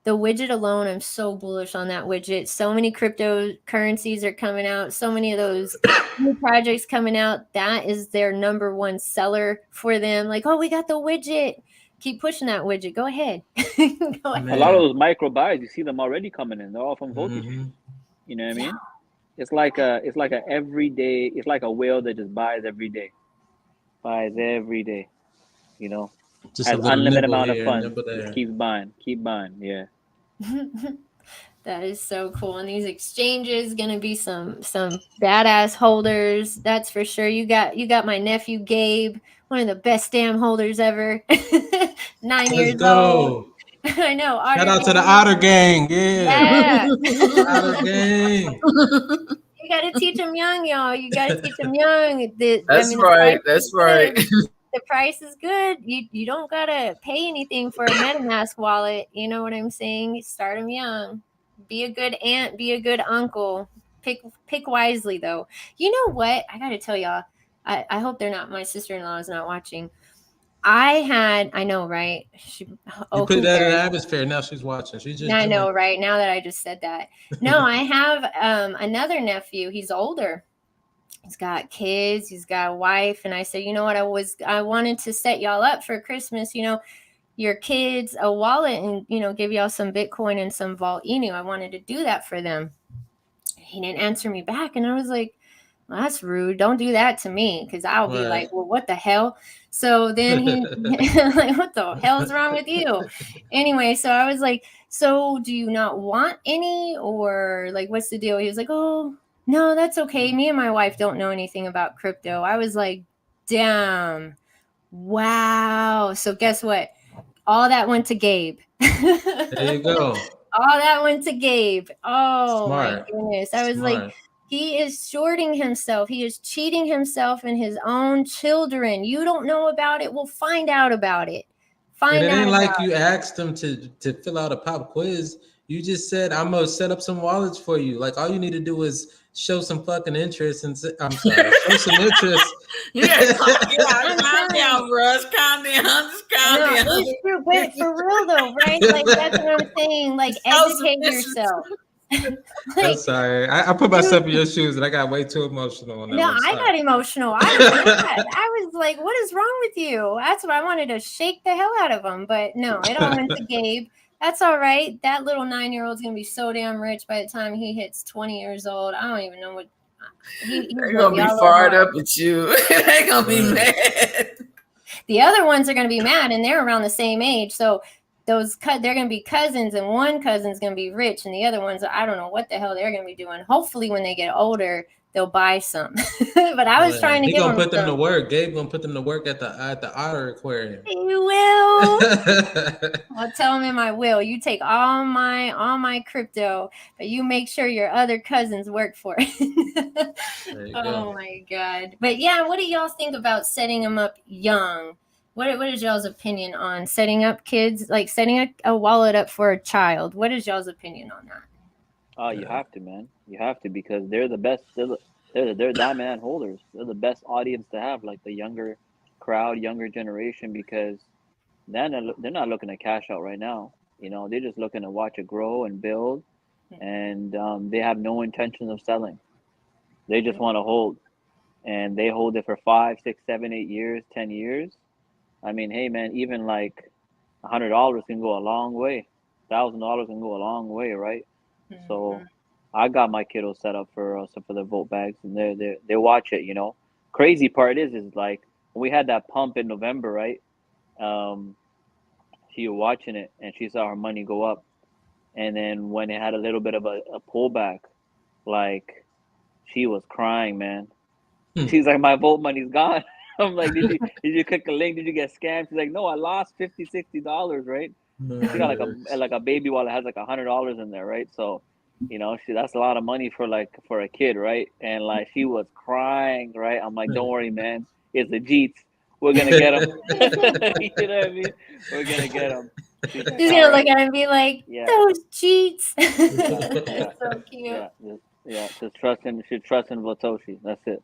The widget alone, I'm so bullish on that widget. So many cryptocurrencies are coming out. So many of those new projects coming out. That is their number one seller for them. Like, oh, we got the widget. Keep pushing that widget. Go ahead. Go ahead. A lot of those micro buys, you see them already coming in. They're all from VOLTED. Mhm. You know what I mean? It's like a everyday. It's like a whale that just buys every day. You know, Just a has little unlimited nibble amount of here, funds. nibble Just there. keeps buying. Yeah. That is so cool. And these exchanges gonna be some badass holders. That's for sure. You got my nephew Gabe, one of the best damn holders ever. 9 years Let's old. go. I know. Shout out to the Gang. Otter Gang. Yeah. Yeah. Otter Gang. You gotta teach them young, y'all. You gotta teach them young. That's right. That's right. The price is good. You don't gotta pay anything for a MetaMask wallet. You know what I'm saying? Start them young. Be a good aunt. Be a good uncle. Pick wisely though. You know what? I gotta tell y'all. I hope they're not. My sister-in-law is not watching. I know, right? You put that in the atmosphere. Now she's watching. She's just. I know, right? Now that I just said that. No, I have another nephew. He's older. He's got kids, he's got a wife, and I said, you know what, I wanted to set y'all up for Christmas, your kids a wallet and give y'all some Bitcoin and some Vault Inu. I wanted to do that for them. He didn't answer me back, and I was like, well, that's rude. Don't do that to me, because I'll be like, well, what the hell? So then he like, what the hell's wrong with you? Anyway, so I was like, so do you not want any, or like, what's the deal? He was like, oh, no, that's okay. Me and my wife don't know anything about crypto. I was like, damn, wow. So guess what? All that went to Gabe. There you go. All that went to Gabe. Oh, Smart. my goodness. I was like, he is shorting himself. He is cheating himself and his own children. You don't know about it. We'll find out about it. And it ain't like you asked them to fill out a pop quiz. You just said, I'm going to set up some wallets for you. Like, all you need to do is show some fucking interest and I'm sorry, show some interest. Calm down, Russ. Calm down. Just calm down. It's true, but for real though, right? Like, that's what I'm saying. Like, educate yourself. Like, I'm sorry. I put myself in your shoes and I got way too emotional on that. No, I got emotional. I was like, what is wrong with you? That's what I wanted to shake the hell out of him. But no, it all went to Gabe. That's all right. That little 9-year-old's going to be so damn rich by the time he hits 20 years old. I don't even know what. They're going to be fired up at you. They're going to be mad. The other ones are going to be mad, and they're around the same age. So they're going to be cousins, and one cousin's going to be rich, and the other ones, I don't know what the hell they're going to be doing. Hopefully, when they get older, they'll buy some. But I was trying to get them. He's going to put them to work. Gabe going to put them to work at the Otter Aquarium. He will. I'll tell him in my will. You take all my crypto, but you make sure your other cousins work for it. Oh my God. But yeah, what do y'all think about setting them up young? What is y'all's opinion on setting up kids, like setting a wallet up for a child? What is y'all's opinion on that? Oh, you have to, man. You have to, because they're the best. They're diamond holders. They're the best audience to have, like the younger crowd, younger generation, because they're not looking to cash out right now. They're just looking to watch it grow and build, and they have no intention of selling. They just want to hold, and they hold it for 5, 6, 7, 8 years, 10 years. I mean, hey, man, even like $100 can go a long way. $1,000 can go a long way, right? Mm-hmm. So I got my kiddos set up for the vote bags, and they watch it. Crazy part is like when we had that pump in November, right? She was watching it and she saw her money go up, and then when it had a little bit of a pullback, like she was crying, man. She's like, my vote money's gone. I'm like, did you click a link? Did you get scammed? She's like, no, I lost $50, $60, right? She got like a baby wallet, has like $100 in there, right? So, that's a lot of money for a kid, right? And like she was crying, right? I'm like, don't worry, man, it's the Jeets. We're gonna get them. You know what I mean? We're gonna get them. She's She's gonna look at him and be like, Yeah. "Those cheats." Yeah, It's so cute. Just trust in Votoshi. That's it.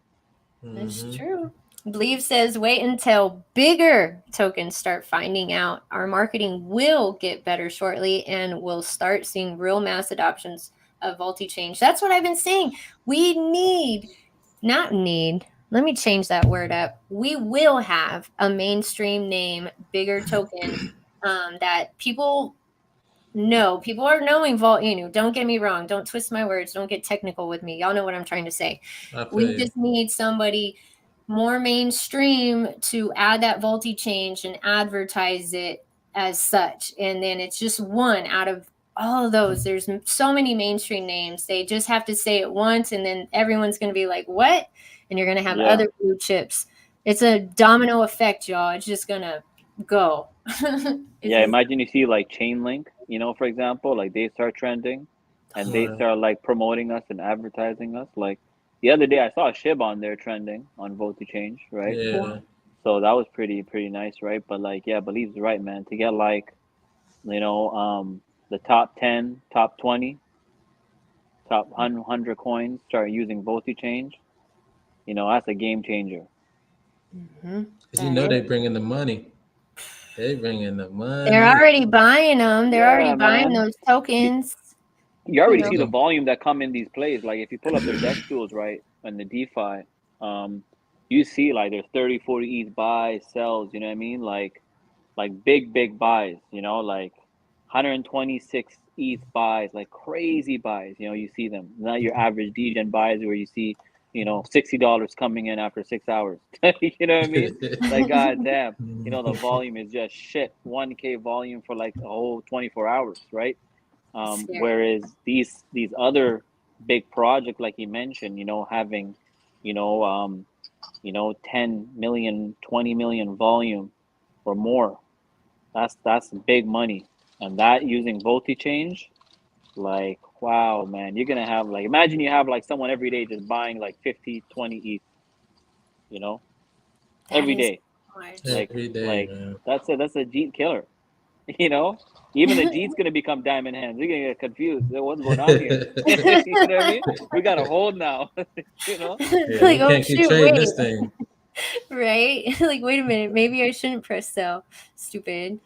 That's Mhm. true. Believe says, wait until bigger tokens start finding out. Our marketing will get better shortly and we'll start seeing real mass adoptions of multi-change. That's what I've been saying. We need, not need, let me change that word up. We will have a mainstream name, bigger token that people know. People are knowing Vault Inu. Don't get me wrong. Don't twist my words. Don't get technical with me. Y'all know what I'm trying to say. I feel We you. just need somebody more mainstream to add that Volty change and advertise it as such. And then it's just one out of all of those. There's so many mainstream names. They just have to say it once, and then everyone's going to be like, what? And you're going to have Yeah. other blue chips. It's a domino effect, y'all. It's just going to go. Yeah, imagine you see like Chainlink, for example, like they start trending and they Right. start like promoting us and advertising us. Like the other day I saw a SHIB on there trending on Vote to Change, right? Yeah. So that was pretty nice, right? But like, yeah, Believe's right, man. To get like, the top 10, top 20, top 100 coins start using Vote to Change, that's a game changer. Mhm. Because you know they bring in the money. They bring in the money. They're already buying them. They're Yeah, already buying man. those tokens. You already know. see the volume that come in these plays. Like if you pull up their desk tools, right, and the DeFi, you see like there's 30, 40 ETH buys, sells, you know what I mean? Like big buys, like 126 ETH buys, like crazy buys, you see them. Not your average DGen buys where you see, $60 coming in after 6 hours. You know what I mean? Like goddamn, the volume is just shit. 1K volume for like a whole 24 hours, right? Scary. Whereas these other big projects, like you mentioned, having, 10 million, 20 million volume or more, that's big money. And that using Volti change, like, wow, man, you're gonna have like, imagine you have like someone every day just buying like 50, 20 ETH, That every is day. large. Every day, man. That's a Jeet killer. Even the Jeet's gonna become diamond hands. You're gonna get confused. What's going on here? You know what I mean? We got a hold now. Yeah, Like, we oh can't keep shoot, trading wait. this thing. Right? Like, wait a minute, maybe I shouldn't press sell. Stupid.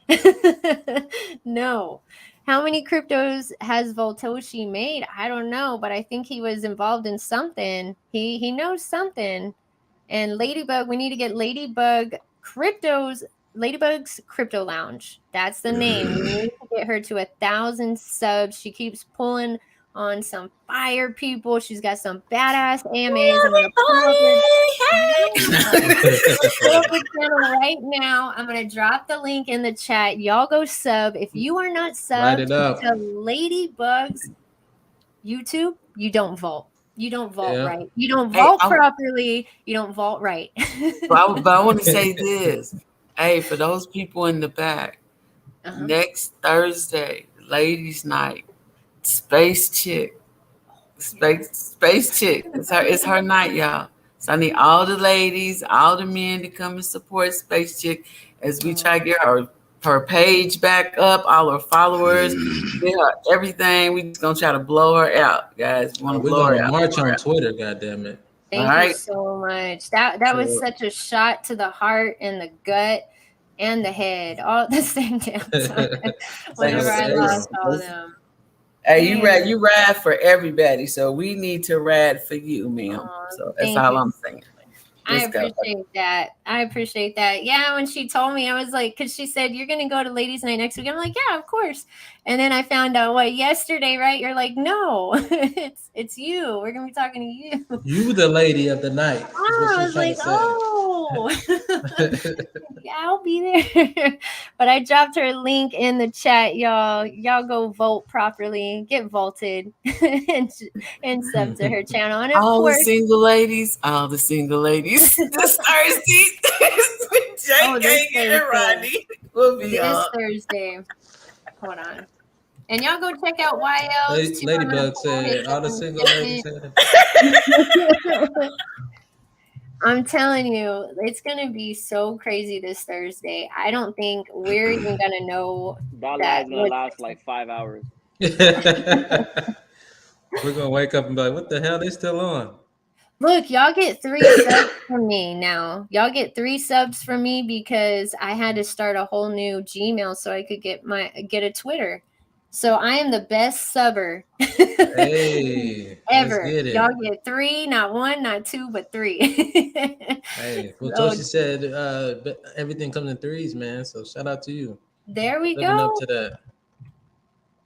No. How many cryptos has Voltoshi made? I don't know, but I think he was involved in something. He knows something. And Ladybug, we need to get Ladybug's Crypto Lounge. That's the name. We need to get her to 1,000 subs. She keeps pulling on some fire people. She's got some badass AMAs. I'm gonna pull up her channel right now. I'm gonna drop the link in the chat. Y'all go sub. If you are not Light it subbed up. to Ladybug's YouTube, you don't vote. You don't vault Yeah. right. You don't Hey, vault properly. You don't vault right. But I want to say this. Hey, for those people in the back, next Thursday, ladies' night, Space Chick. Space Chick. It's her night, y'all. So I need all the ladies, all the men to come and support Space Chick as we try to get her page back up, all her followers, get her everything. We just gonna try to blow her out, guys. We want to We're blow her gonna out. march on Twitter, goddammit. Thank you so much. That was such a shot to the heart and the gut and the head all at the same time. Whenever I lost all of them. Hey, you ride for everybody, so we need to ride for you, ma'am. So that's all I'm saying. I appreciate that. Yeah, when she told me, I was like, because she said, you're going to go to ladies' night next week. I'm like, yeah, of course. And then I found out, yesterday, right? You're like, no, it's you. We're going to be talking to you. You the lady of the night. I was like, yeah, I'll be there. But I dropped her link in the chat, y'all. Y'all go vote properly, get vaulted, and sub to her channel. And of course, the single ladies, this Thursday, JK and Rodney will be this Thursday. Hold on. And y'all go check out YL's. Ladybug said all the single ladies. I'm telling you, it's gonna be so crazy this Thursday. I don't think we're even gonna know That that live's gonna what. last like 5 hours. We're gonna wake up and be like, "What the hell? They still on?" Look, y'all get 3 subs from me now. Y'all get 3 subs from me because I had to start a whole new Gmail so I could get a Twitter. So I am the best subber Hey, let's ever. get Y'all it. get 3, not 1, not 2, but 3. Hey, well, So Toshi said everything comes in threes, man. So shout out to you, there we living up go. to that.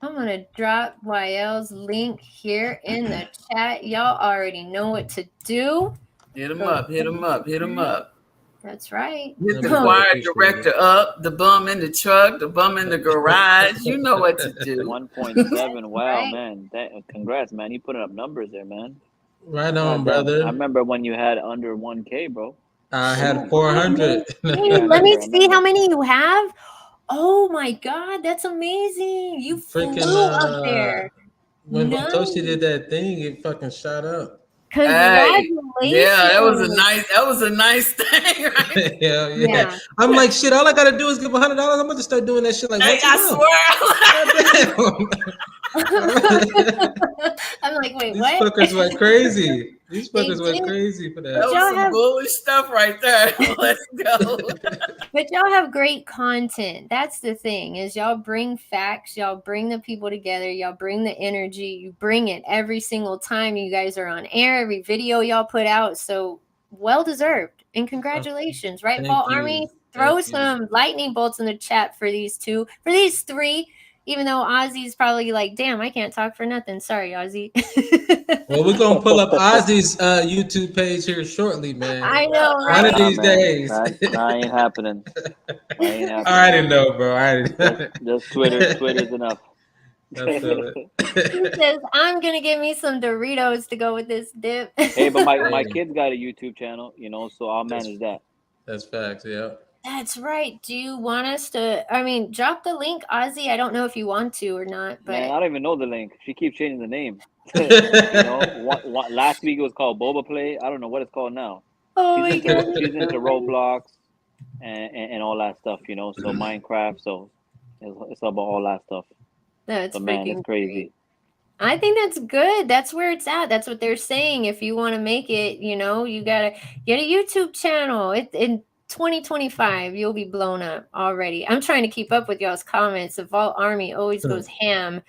I'm gonna drop YL's link here in the chat. Y'all already know what to do. Hit him Go up, hit him up, hit him up. That's right. Hit That'd the be great. choir Appreciate director it. up, the bum in the truck, the bum in the garage. You know what to do. 1.7. Wow, Right. man. Congrats, man. You putting up numbers there, man. Right God on, damn. I brother. remember when you had under 1K, bro. I had Oh, 400. hey, I let me remember. see how many you have. Oh my God, that's amazing. You Freaking flew up there. when Nice. Toshi did that thing, it fucking shot up. Hey, yeah, that was Congratulations. a nice thing, right? Hell yeah. Yeah. I'm like, shit, all I gotta do is give $100. I'm gonna start doing that shit like Hey, once a I month. Goddamn. I'm like, wait, These what? fuckers went crazy. These They fuckers went did. crazy for that But that. was y'all some have bullish stuff right there. Let's go. great content. That's the thing, is y'all bring facts, y'all bring the people together, y'all bring the energy, you bring it every single time you guys are on air, every video y'all put out. So well deserved. And congratulations, right? Thank Fall you. Army, throw Thank you. some lightning bolts in the chat for these 2, for these 3. Even though Ozzy's probably like, damn, I can't talk for nothing. Sorry, Ozzy. Well, we're gonna pull up Ozzy's YouTube page here shortly, man. I know, One of right? Nah, these man. days. That ain't happening. That ain't I happening. already know, bro. I already Just Twitter's enough. I feel He it. says, I'm gonna get me some Doritos to go with this dip. Hey, but my Hey, kid's got a YouTube channel, so I'll that's manage that. that's facts, yeah. That's right. Do you want us to? I mean, drop the link, Ozzy. I don't know if you want to or not, Man, but I don't even know the link. She keeps changing the name. Last week it was called Boba Play. I don't know what it's called now. oh She's my into God, she's that's into so funny. Roblox and all that stuff, So Minecraft, so it's about all that stuff. That's But man, it's freaking great. crazy. I think that's good. That's where it's at. That's what they're saying. If you want to make it, you gotta get a YouTube channel. In 2025, you'll be blown up already. I'm trying to keep up with y'all's comments. The Vault Army always goes ham.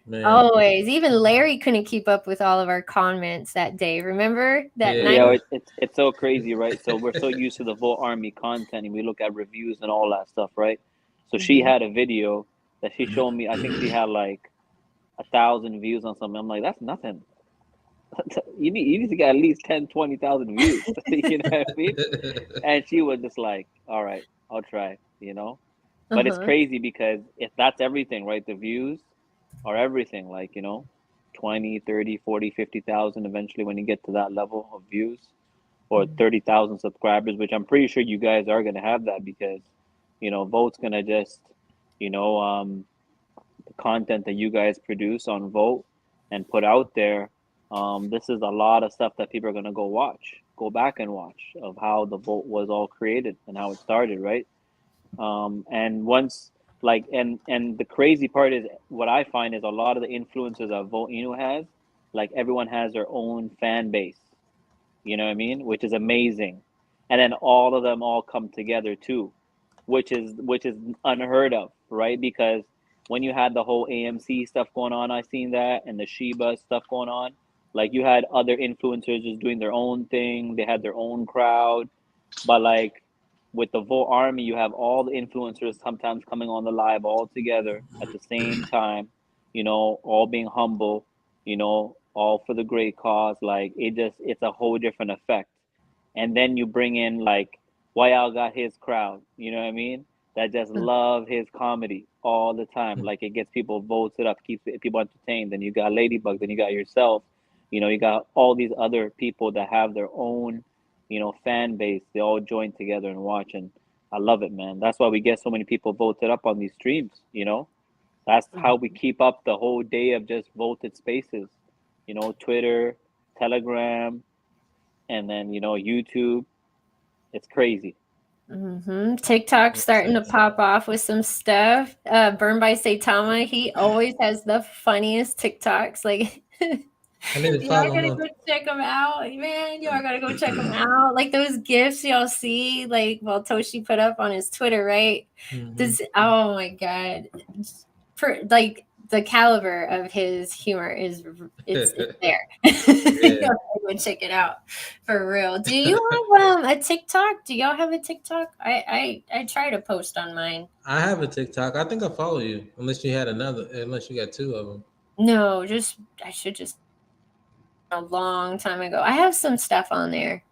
Man, Always. Even Larry couldn't keep up with all of our comments that day. Remember that night? Yeah, yeah. it's so crazy, right? So we're so used to the Volt Army content, and we look at reviews and all that stuff, right? So she Mhm. had a video that she showed me. I think she had like 1,000 views on something. I'm like, that's nothing. You need to get at least 10, 20,000 views. You know what I mean? And she was just like, all right, I'll try, But it's Uh-huh. crazy because if that's everything, right? The views are everything, like, 20, 30, 40, 50,000 eventually when you get to that level of views or 30,000 subscribers, which I'm pretty sure you guys are going to have that because, Vote's going to just, the content that you guys produce on Vote and put out there, this is a lot of stuff that people are going to go back and watch of how the Vote was all created and how it started, right? And once and the crazy part is what I find is a lot of the influencers that Vote has, like everyone has their own fan base, you know what I mean? Which is amazing. And then all of them all come together too, which is unheard of, right? Because when you had the whole AMC stuff going on, I seen that, and the SHIBA stuff going on, like you had other influencers just doing their own thing, they had their own crowd, but like with the Volt Army, you have all the influencers sometimes coming on the live all together at the same time, all being humble, all for the great cause. Like it's a whole different effect. And then you bring in like Wayal got his crowd, you know what I mean? That just love his comedy all the time. Like it gets people voted up, keeps people entertained. Then you got Ladybug, then you got yourself, you got all these other people that have their own, fan base. They all join together and watch, and I love it, man. That's why we get so many people voted up on these streams. That's how we keep up the whole day of just voted spaces, Twitter, Telegram, and then YouTube. It's crazy. TikTok's starting to pop off with some stuff. Burned by Saitama, he always has the funniest TikToks. Like, I need to y'all follow gotta him. go check them out, man. Y'all gotta go check them out. Like those gifs y'all see, like Toshi put up on his Twitter, right? Oh my god, like the caliber of his humor is it's there. Yeah. Go check it out for real. Do you have a TikTok? Do y'all have a TikTok? I try to post on mine. I have a TikTok. I think I follow you, unless you got 2 of them. No, I should just a long time ago. I have some stuff on there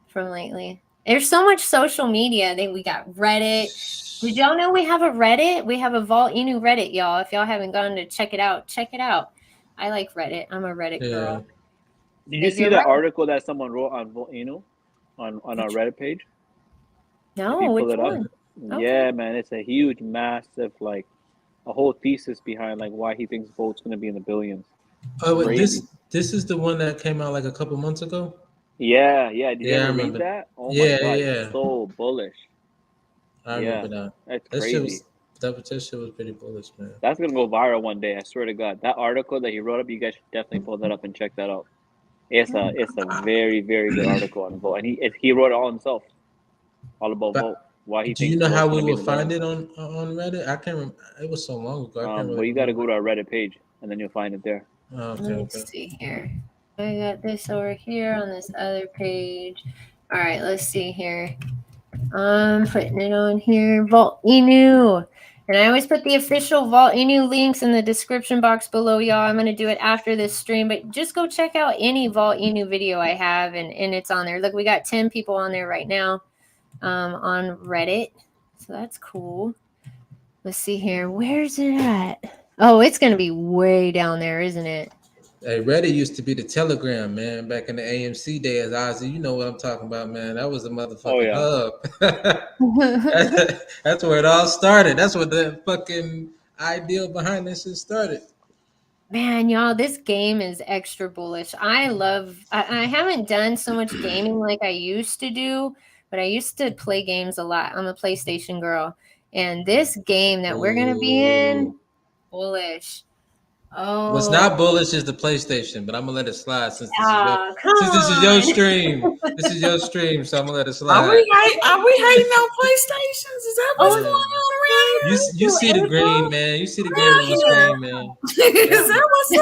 from lately. There's so much social media. We got Reddit. Did y'all know we have a Reddit? We have a Vault Inu Reddit, y'all. If y'all haven't gone to check it out, check it out. I like Reddit. I'm a Reddit girl. Did you see that article that someone wrote on Vault Inu on our Reddit page? No, which one? Okay. Yeah, man, it's a huge, massive, like a whole thesis behind like why he thinks Volt's going to be in the billions. Oh, this is the one that came out like a couple months ago. Yeah. Did you ever read that? Oh my god, yeah. So bullish. I remember that. That's crazy. That shit was pretty bullish, man. That's gonna go viral one day. I swear to God. That article that he wrote up, you guys should definitely pull that up and check that out. It's a very, very good article on Volt, and he wrote it all himself, all about Volt. Why he? Do you know how we would find it on Reddit? I can't remember. It was so long ago. Well, you got to go to our Reddit page, and then you'll find it there. Let me see here. I got this over here on this other page. All right, let's see here. I'm putting it on here. Vault Inu. And I always put the official Vault Inu links in the description box below, y'all. I'm going to do it after this stream, but just go check out any Vault Inu video I have, and it's on there. Look, we got 10 people on there right now on Reddit. So that's cool. Let's see here. Where's it at? Oh, it's going to be way down there, isn't it? Hey, Reddit used to be the Telegram, man, back in the AMC days. Ozzy, you know what I'm talking about, man. That was a motherfucking hub. That's where it all started. That's where the fucking ideal behind this shit started. Man, y'all, this game is extra bullish. I haven't done so much gaming like I used to do, but I used to play games a lot. I'm a PlayStation girl. And this game that we're going to be in, bullish. Oh, what's not bullish is the PlayStation, but I'm gonna let it slide since this is your stream. This is your stream, so I'm gonna let it slide. Are we hating on PlayStations? Is that what's going on around here? You see the green, man. You see the green on the screen, man. Is that what's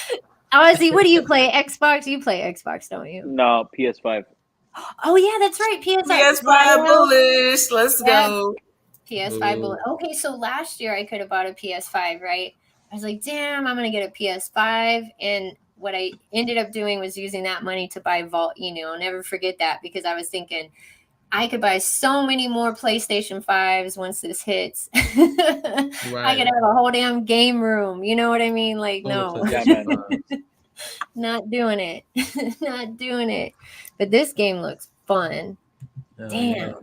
up? Ozzy, what do you play? Xbox? You play Xbox, don't you? No, PS5. Oh yeah, that's right. PS5 bullish. Let's go. PS5 bullish. Okay, so last year I could have bought a PS5, right? I was like, damn, I'm going to get a PS5. And what I ended up doing was using that money to buy Vault Inu. I'll never forget that because I was thinking I could buy so many more PlayStation 5s once this hits. Right. I could have a whole damn game room. You know what I mean? Like, no. Not doing it. Not doing it. But this game looks fun. Damn. Yeah.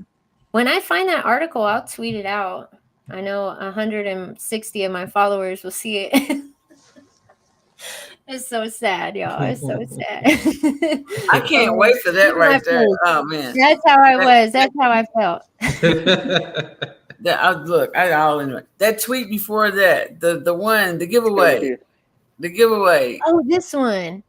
When I find that article, I'll tweet it out. I know 160 of my followers will see it. It's so sad, y'all. It's so sad. I can't wait for that right there. Oh, man. That's how I was. That's how I felt. That tweet before that, the giveaway. The giveaway. Oh, this one.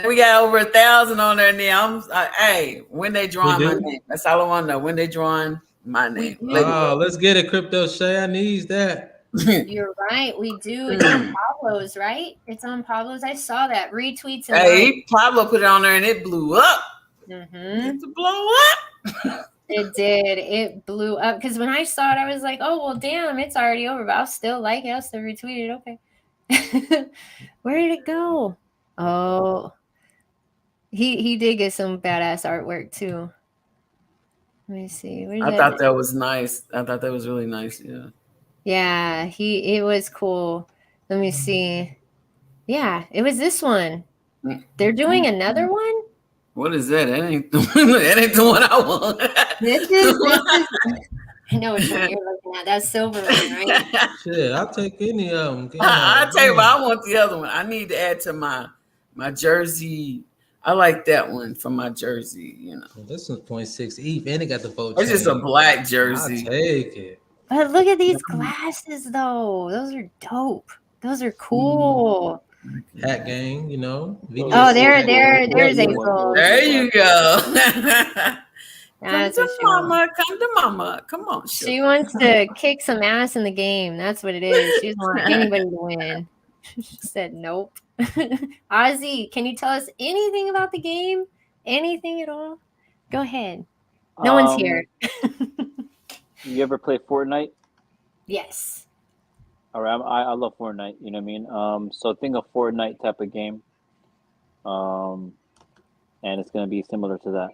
We got over 1,000 on there now. Hey, when they drawing my name. That's all I want to know. When they drawing my name. Oh, let's get it, Crypto Shay. I need that. You're right. We do. It's on Pablo's, right? It's on Pablo's. I saw that. Retweets. And hey, Pablo put it on there and it blew up. It blew up. It did. It blew up. Because when I saw it, I was like, oh, well, damn, it's already over. But I'll still like it. I'll still retweet it. Okay. Where did it go? Oh. He did get some badass artwork, too. Let me see. I thought that was nice. I thought that was really nice. Yeah. Yeah, it was cool. Let me see. Yeah, it was this one. They're doing another one? What is that? That ain't the one I want. This is I know which one you're looking at. That's silver one, right? Shit, I'll take any of them. I'll tell you what, I want the other one. I need to add to my jersey I like that one for my jersey, you know. Well, this one's 0.6 ETH, and it got the vote. It's just a black I'll jersey. take it. But look at these glasses, though. Those are dope. Those are cool. Hat gang, you know. Oh, there's April. There you go. That's come what to she wants. mama. Come to mama. Come on. She wants to kick some ass in the game. That's what it is. She doesn't want anybody to win. She said nope. Ozzy, can you tell us anything about the game? Anything at all? Go ahead. No one's here. You ever play Fortnite? Yes. All right, I love Fortnite. You know what I mean? So think of Fortnite type of game, and it's gonna be similar to that.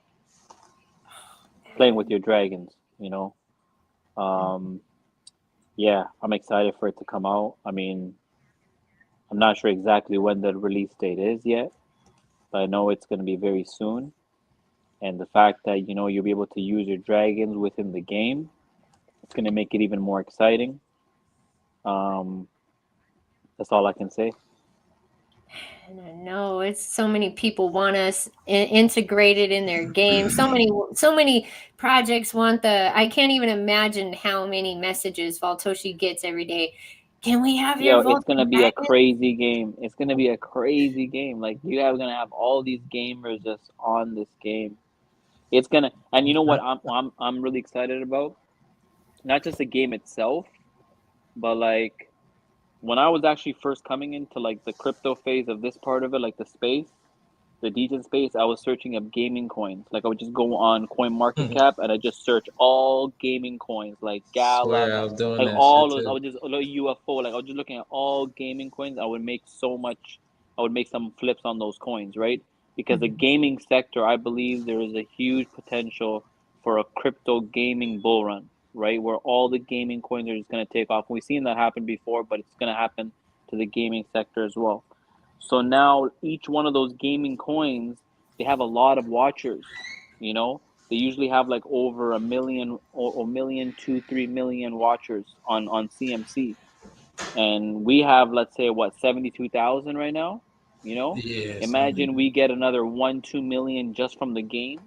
Playing with your dragons, you know. Yeah, I'm excited for it to come out. I mean, I'm not sure exactly when the release date is yet, but I know it's going to be very soon. And the fact that, you know, you'll be able to use your dragons within the game, it's going to make it even more exciting. That's all I can say. I know it's so many people want us integrated in their game. So many projects want the. I can't even imagine how many messages Valtoshi gets every day. Can we have your? Yo, it's gonna be a crazy game. It's gonna be a crazy game. Like you are gonna have all these gamers just on this game. It's gonna, and you know what? I'm really excited about. Not just the game itself, but like. When I was actually first coming into like the crypto phase of this part of it, like the space, the degen space, I was searching up gaming coins. Like I would just go on CoinMarketCap and I just search all gaming coins, like Gala, I was doing like that all shit those. too. I would just UFO, like I was just looking at all gaming coins. I would make so much. I would make some flips on those coins, right? Because the gaming sector, I believe there is a huge potential for a crypto gaming bull run. Right, where all the gaming coins are just going to take off. We've seen that happen before, but it's going to happen to the gaming sector as well. So now each one of those gaming coins, they have a lot of watchers. You know, they usually have like over a million or 3 million watchers on CMC, and we have, let's say, what, 72,000 right now. You know, imagine we get another 1-2 million just from the game.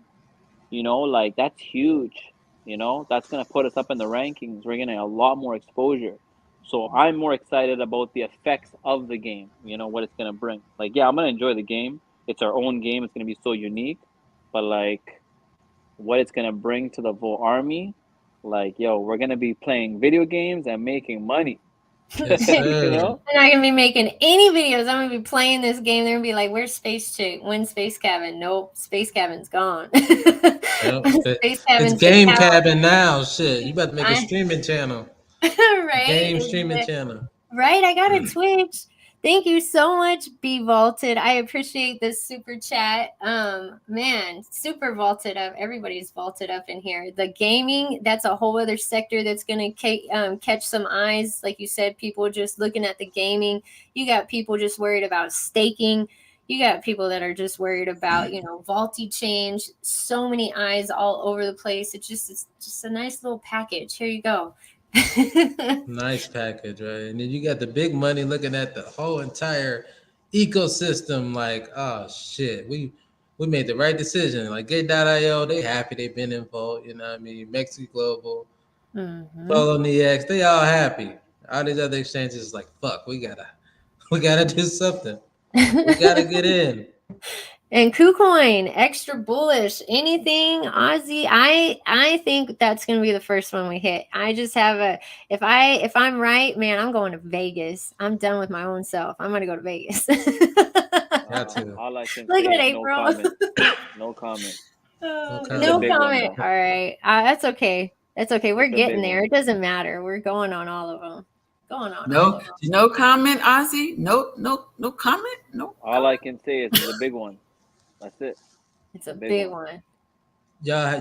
You know, like that's huge. You know, that's going to put us up in the rankings. We're getting a lot more exposure. So I'm more excited about the effects of the game, you know, what it's going to bring. Like, yeah, I'm going to enjoy the game. It's our own game. It's going to be so unique. But, like, what it's going to bring to the Volt army, like, yo, we're going to be playing video games and making money. Yes, you know? I'm not going to be making any videos. I'm going to be playing this game. They're going to be like, where's Space Chick? When's Space Cabin? Nope, Space Cabin's gone. Space Cabin's it's Game Cabin now. Shit, you about to make a streaming channel. Right? Game streaming channel. Right, I got a Twitch. Thank you so much, Be Vaulted. I appreciate this super chat. Man, super vaulted up. Everybody's vaulted up in here. The gaming, that's a whole other sector that's going to catch some eyes. Like you said, people just looking at the gaming. You got people just worried about staking. You got people that are just worried about, you know, vaulty change. So many eyes all over the place. It's just a nice little package. Here you go. Nice package, right? And then you got the big money looking at the whole entire ecosystem. Like, oh shit, we made the right decision. Like Gate.io, they happy they've been involved. You know what I mean? Mexi Global, Follow NEX, they all happy. All these other exchanges like, fuck, we gotta do something. We gotta get in. And KuCoin, extra bullish. Anything Aussie? I think that's gonna be the first one we hit. I just have if I'm right, man, I'm going to Vegas. I'm done with my own self. I'm gonna go to Vegas. All I can Look say at is April. No comment. No comment. All right. That's okay. That's okay. We're getting there. It doesn't matter. We're going on all of them. No comment, Ozzy. No comment. No. All I can say is it's a big one. That's it. It's a big one. Y'all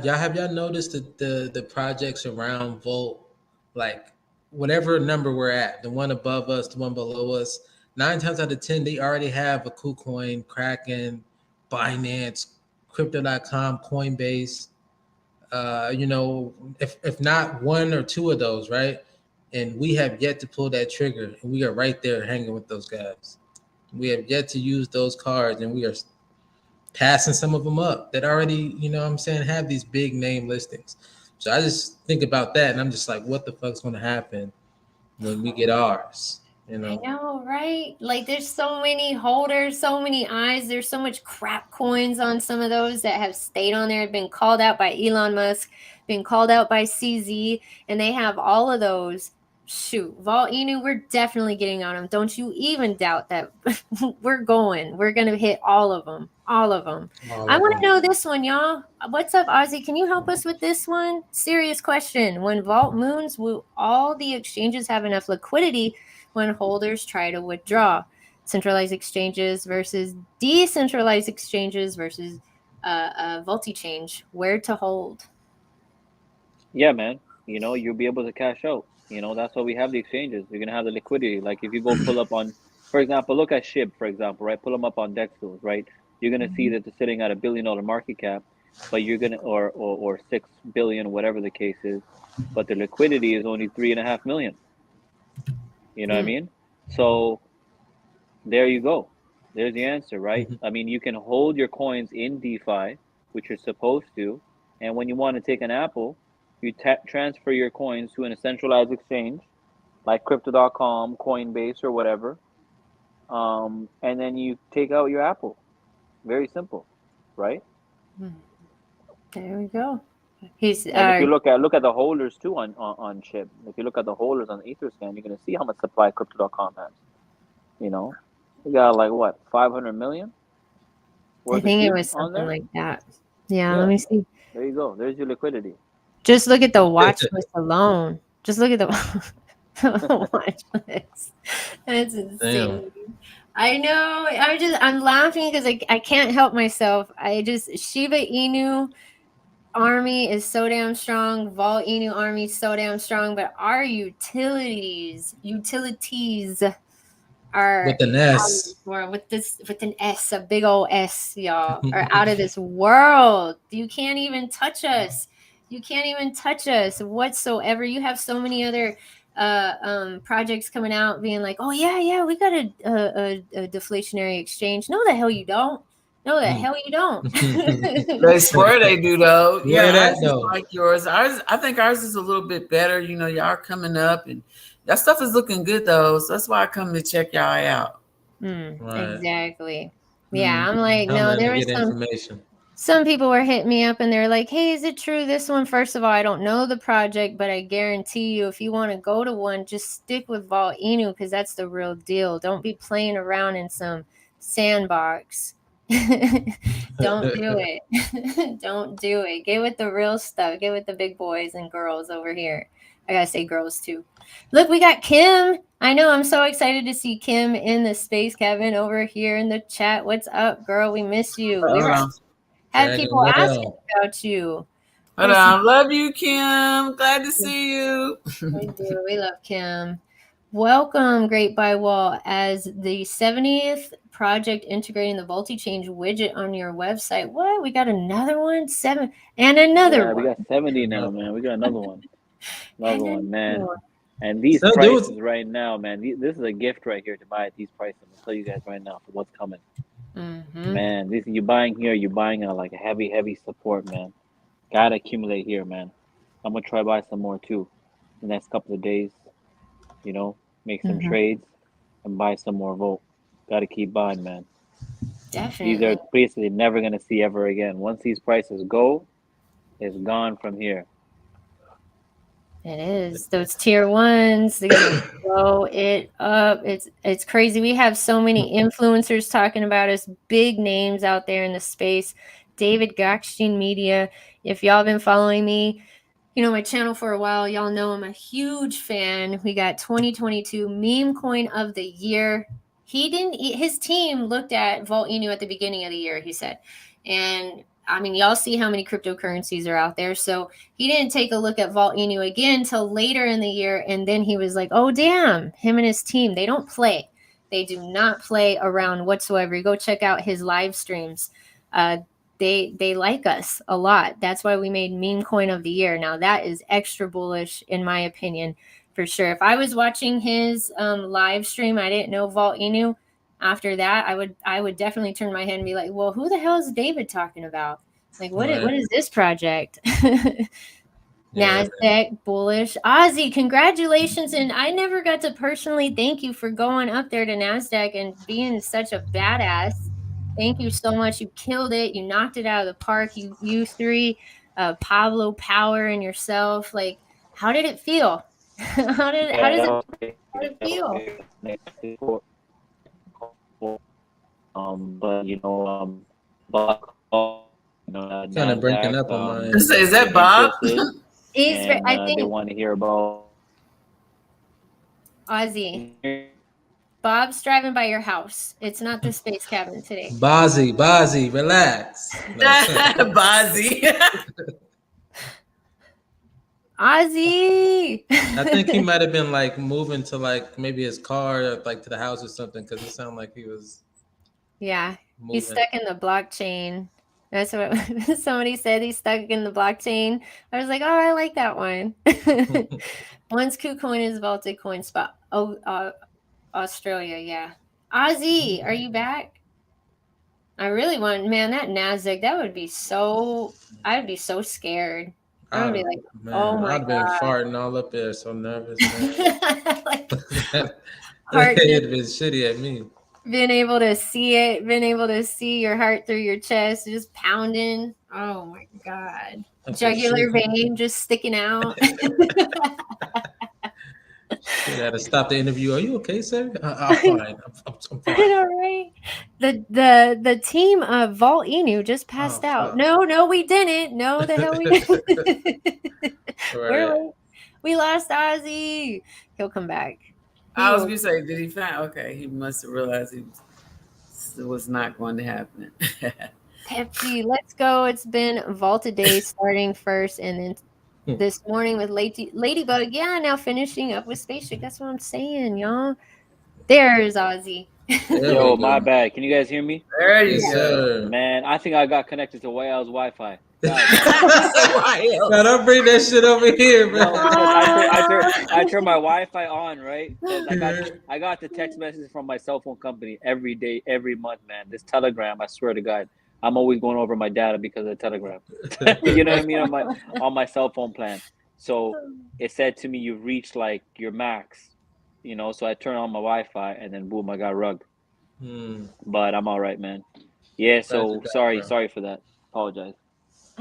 noticed the projects around Volt, like whatever number we're at, the one above us, the one below us, 9 times out of 10 they already have a KuCoin, Kraken, Binance, Crypto.com, Coinbase. You know, if not one or two of those, right? And we have yet to pull that trigger, and we are right there hanging with those guys. We have yet to use those cards, and we are passing some of them up that already, you know what I'm saying, have these big name listings. So I just think about that and I'm just like, what the fuck's going to happen when we get ours? You know? I know, right? Like there's so many holders, so many eyes. There's so much crap coins on some of those that have stayed on there, been called out by Elon Musk, been called out by CZ, and they have all of those. Shoot, Vault Inu, we're definitely getting on them. Don't you even doubt that. We're going to hit all of them. All of them. I want to know this one, y'all. What's up, Ozzy? Can you help us with this one? Serious question. When Vault moons, will all the exchanges have enough liquidity when holders try to withdraw? Centralized exchanges versus decentralized exchanges versus multi-change. Where to hold? Yeah, man. You know, you'll be able to cash out. You know, that's why we have the exchanges. You're gonna have the liquidity. Like if you go pull up on, for example, look at SHIB, for example, right? Pull them up on Dexos, right? You're gonna see that they're sitting at $1 billion market cap, but you're gonna or 6 billion, whatever the case is, but the liquidity is only 3.5 million. You know what I mean? So there you go. There's the answer, right? I mean, you can hold your coins in DeFi, which you're supposed to, and when you want to take an apple, you transfer your coins to a centralized exchange like crypto.com, Coinbase, or whatever, and then you take out your apple. Very simple, right? There we go. He's and if you look at the holders too on SHIB, if you look at the holders on Etherscan, you're gonna see how much supply crypto.com has. You know, we got like what, 500 million? I think it was something like that. Yeah, let me see. There you go. There's your liquidity. Just look at the watch list alone. Just look at the watch list. That's insane. Damn. I know. I'm laughing because I can't help myself. Shiba Inu army is so damn strong. Vault Inu army is so damn strong. But our utilities are with an S, with an S, a big old S, y'all, are out of this world. You can't even touch us. You can't even touch us whatsoever. You have so many other projects coming out being like, oh yeah, we got a deflationary exchange. No, the hell you don't. No, the hell you don't. They swear they do though. Yeah, ours is like yours. I think ours is a little bit better. You know, y'all coming up and that stuff is looking good though. So that's why I come to check y'all out. Right. Exactly. Yeah, I'm like, no, there was some people were hitting me up and they're like, hey, is it true this one? First of all, I don't know the project, but I guarantee you if you want to go to one, just stick with Vault Inu because that's the real deal. Don't be playing around in some sandbox. Don't do it. Don't do it. Get with the real stuff. Get with the big boys and girls over here. I gotta say girls too. Look, we got Kim. I know. I'm so excited to see Kim in the space cabin over here in the chat. What's up, girl? We miss you. We had people asking about you. Hold on. Love you, Kim. Glad to see you. We do. We love Kim. Welcome, Great by Wall, as the 70th project integrating the VolteChange widget on your website. What? We got another one? 7 and another one. We got 70 now, man. We got another one. Another one, man. And these prices right now, man, this is a gift right here to buy at these prices. I'll tell you guys right now for what's coming. Man, this you're buying here, you're buying like a heavy support, man. Gotta accumulate here, man. I'm gonna try buy some more too the next couple of days. You know, make some trades and buy some more Volt. Gotta keep buying, man. Definitely. These are basically never gonna see ever again. Once these prices go, it's gone from here. It is. Those tier ones, they're gonna blow it up. It's crazy. We have so many influencers talking about us, big names out there in the space. David Gockstein Media. If y'all been following me, you know my channel for a while, y'all know I'm a huge fan. We got 2022 meme coin of the year. His team looked at Vault Inu at the beginning of the year, he said. And I mean, y'all see how many cryptocurrencies are out there. So he didn't take a look at Vault Inu again until later in the year. And then he was like, oh, damn, him and his team, they don't play. They do not play around whatsoever. You go check out his live streams. They like us a lot. That's why we made meme coin of the year. Now, that is extra bullish, in my opinion, for sure. If I was watching his live stream, I didn't know Vault Inu, after that, I would definitely turn my head and be like, well, who the hell is David talking about? Like, what is this project? NASDAQ bullish. Ozzy, congratulations. And I never got to personally thank you for going up there to NASDAQ and being such a badass. Thank you so much. You killed it. You knocked it out of the park. You three, Pablo, Power, and yourself. Like, how did it feel? how does it feel? But Kind of breaking up on my end. Is that Bob? I think they want to hear about Ozzy. Bob's driving by your house. It's not the space cabin today. Bozzy, relax. Bozzy. Ozzy. I think he might have been like moving to like maybe his car, or like to the house or something, because it sounded like he was. Yeah, moving. He's stuck in the blockchain. That's what somebody said. He's stuck in the blockchain. I was like, oh, I like that one. One's KuCoin is vaulted coin spot. Oh, Australia, yeah. Ozzy, are you back? I really want, man, that NASDAQ, that would be so, I'd be so scared. I would be like, oh my God. I'd been farting all up there, so nervous. Like, heart had been shitty at me. Been able to see your heart through your chest, just pounding. Oh my God. Jugular vein just sticking out. You gotta stop the interview. Are you okay, sir? I'm fine. I'm fine. All right. The team of Vault Inu just passed out. No, we didn't. No, the hell we didn't. Right. We lost Ozzy. He'll come back. I was gonna say, did he find? Okay, he must have realized it was not going to happen. Pepsi, let's go. It's been Vaulted Day starting first, and then this morning with Ladybug. Yeah, now finishing up with Spaceship. That's what I'm saying, y'all. There's Ozzy. Yo, my bad. Can you guys hear me? There you go. Man, I think I got connected to White House Wi-Fi. No, don't bring that shit over here, bro. No, I turn my Wi-Fi on, right? I got the text messages from my cell phone company every day, every month, man. This Telegram, I swear to God, I'm always going over my data because of Telegram. You know what I mean? On my cell phone plan. So it said to me, you've reached like your max. You know, so I turned on my Wi-Fi and then boom, I got rugged. But I'm all right, man. Yeah, so sorry for that. Apologize.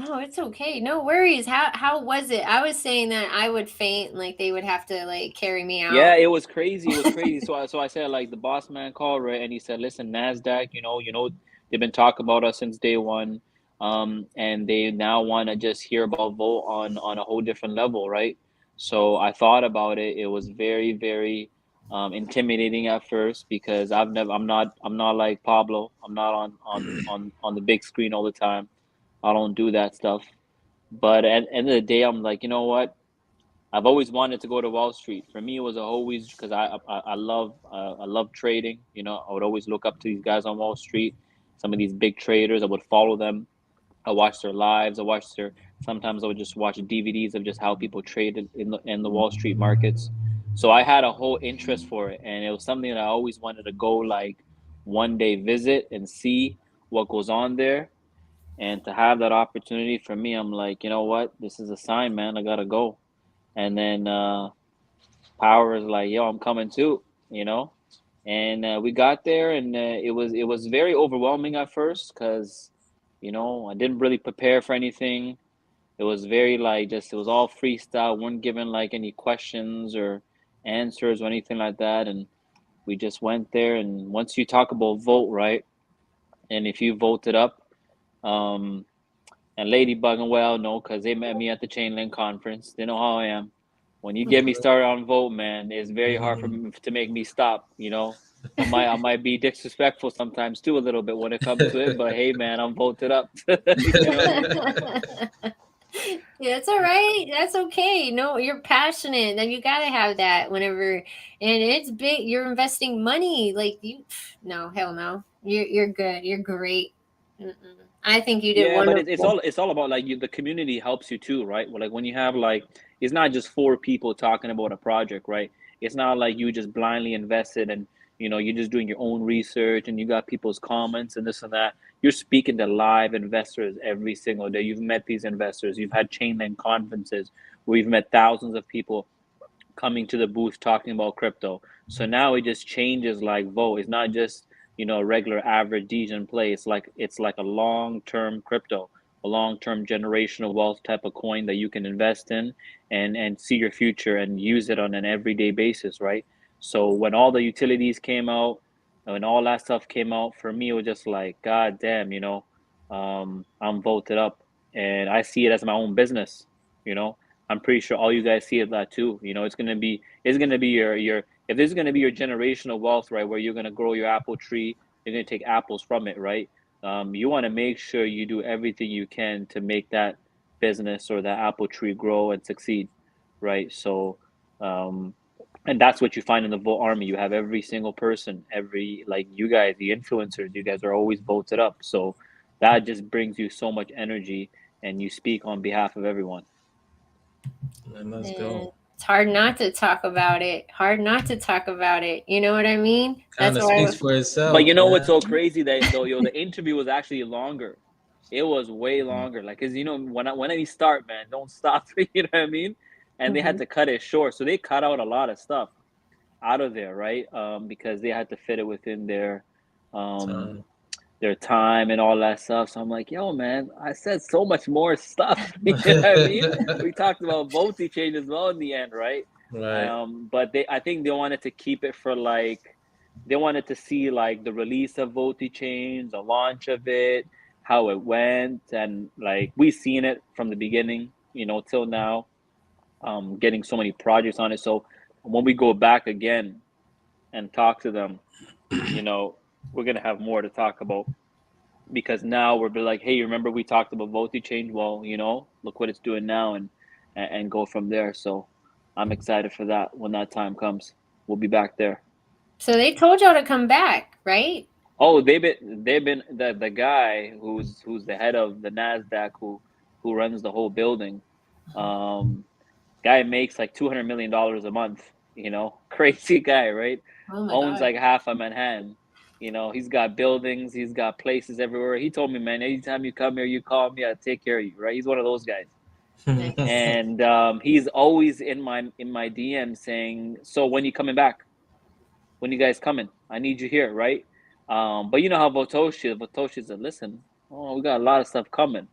Oh, it's okay. No worries. How was it? I was saying that I would faint, like they would have to like carry me out. Yeah, it was crazy. So I said, like, the boss man called, right? And he said, listen, NASDAQ, you know, they've been talking about us since day one. And they now want to just hear about Volt on a whole different level, right? So I thought about it. It was very, very intimidating at first because I'm not like Pablo. I'm not on the big screen all the time. I don't do that stuff. But at the end of the day, I'm like, you know what? I've always wanted to go to Wall Street. For me, it was always because I love trading. You know, I would always look up to these guys on Wall Street. Some of these big traders, I would follow them. I watched their lives. Sometimes I would just watch DVDs of just how people traded in the Wall Street markets. So I had a whole interest for it, and it was something that I always wanted to go like one day visit and see what goes on there. And to have that opportunity for me, I'm like, you know what? This is a sign, man. I gotta go. And then Power is like, yo, I'm coming too, you know. And we got there, and it was very overwhelming at first because, you know, I didn't really prepare for anything. It was very like it was all freestyle. Weren't given like any questions or answers or anything like that. And we just went there. And once you talk about Volt, right? And if you voted up, and Ladybug and Well know because they met me at the Chainlink conference. They know how I am. When you get me started on Volt, man, it's very hard for me to make me stop. You know, I might be disrespectful sometimes too a little bit when it comes to it. But hey, man, I'm voted up. You know? Yeah, it's all right. That's okay. No, you're passionate, and you gotta have that whenever. And it's big. You're investing money. Like no, hell no. You're good. You're great. I think you did wonderful. But it's all about like the community helps you too, right? Well, like when you have like it's not just 4 people talking about a project, right? It's not like you just blindly invested and you're just doing your own research and you got people's comments and this and that. You're speaking to live investors every single day. You've met these investors. You've had Chainlink conferences where you've met thousands of people coming to the booth talking about crypto. So now it just changes like Vote. It's not just, a regular average Degen play. It's like a long-term crypto, a long-term generational wealth type of coin that you can invest in and see your future and use it on an everyday basis, right? So when all the utilities came out, when all that stuff came out, for me it was just like, God damn, I'm voted up and I see it as my own business, you know. I'm pretty sure all you guys see it that too. It's gonna be your if this is gonna be your generational wealth, right? Where you're gonna grow your apple tree, you're gonna take apples from it, right? You want to make sure you do everything you can to make that business or that apple tree grow and succeed, right? So, and that's what you find in the Vote Army. You have every single person, like you guys, the influencers, you guys are always voted up. So that just brings you so much energy, and you speak on behalf of everyone. Man, let's go. It's hard not to talk about it. You know what I mean? Kind of speaks for itself. But what's man. so crazy that though, the interview was actually longer. It was way longer. Like, cause when you start, man, don't stop. You know what I mean? And they had to cut it short, so they cut out a lot of stuff out of there, right? Because they had to fit it within their time and all that stuff. So I'm like, yo, man, I said so much more stuff. You know what I mean? We talked about VOLTED change as well in the end, right? Right. But I think they wanted to keep it for they wanted to see like the release of VOLTED change, the launch of it, how it went, and like we've seen it from the beginning, till now, getting so many projects on it. So when we go back again and talk to them, we're gonna have more to talk about, because now we're like, hey, remember we talked about VOLTED change? Well, look what it's doing now, and go from there. So I'm excited for that. When that time comes, we'll be back there. So they told y'all to come back, right? Oh, they've been the guy who's the head of the NASDAQ, who runs the whole building. Guy makes like $200 million a month. Crazy guy, right? Owns God. like half of Manhattan. He's got buildings, he's got places everywhere. He told me, man, anytime you come here, you call me, I take care of you, right? He's one of those guys. And he's always in my DM saying, so when you coming back? When you guys coming? I need you here, right? But you know how Votoshi said, listen, we got a lot of stuff coming.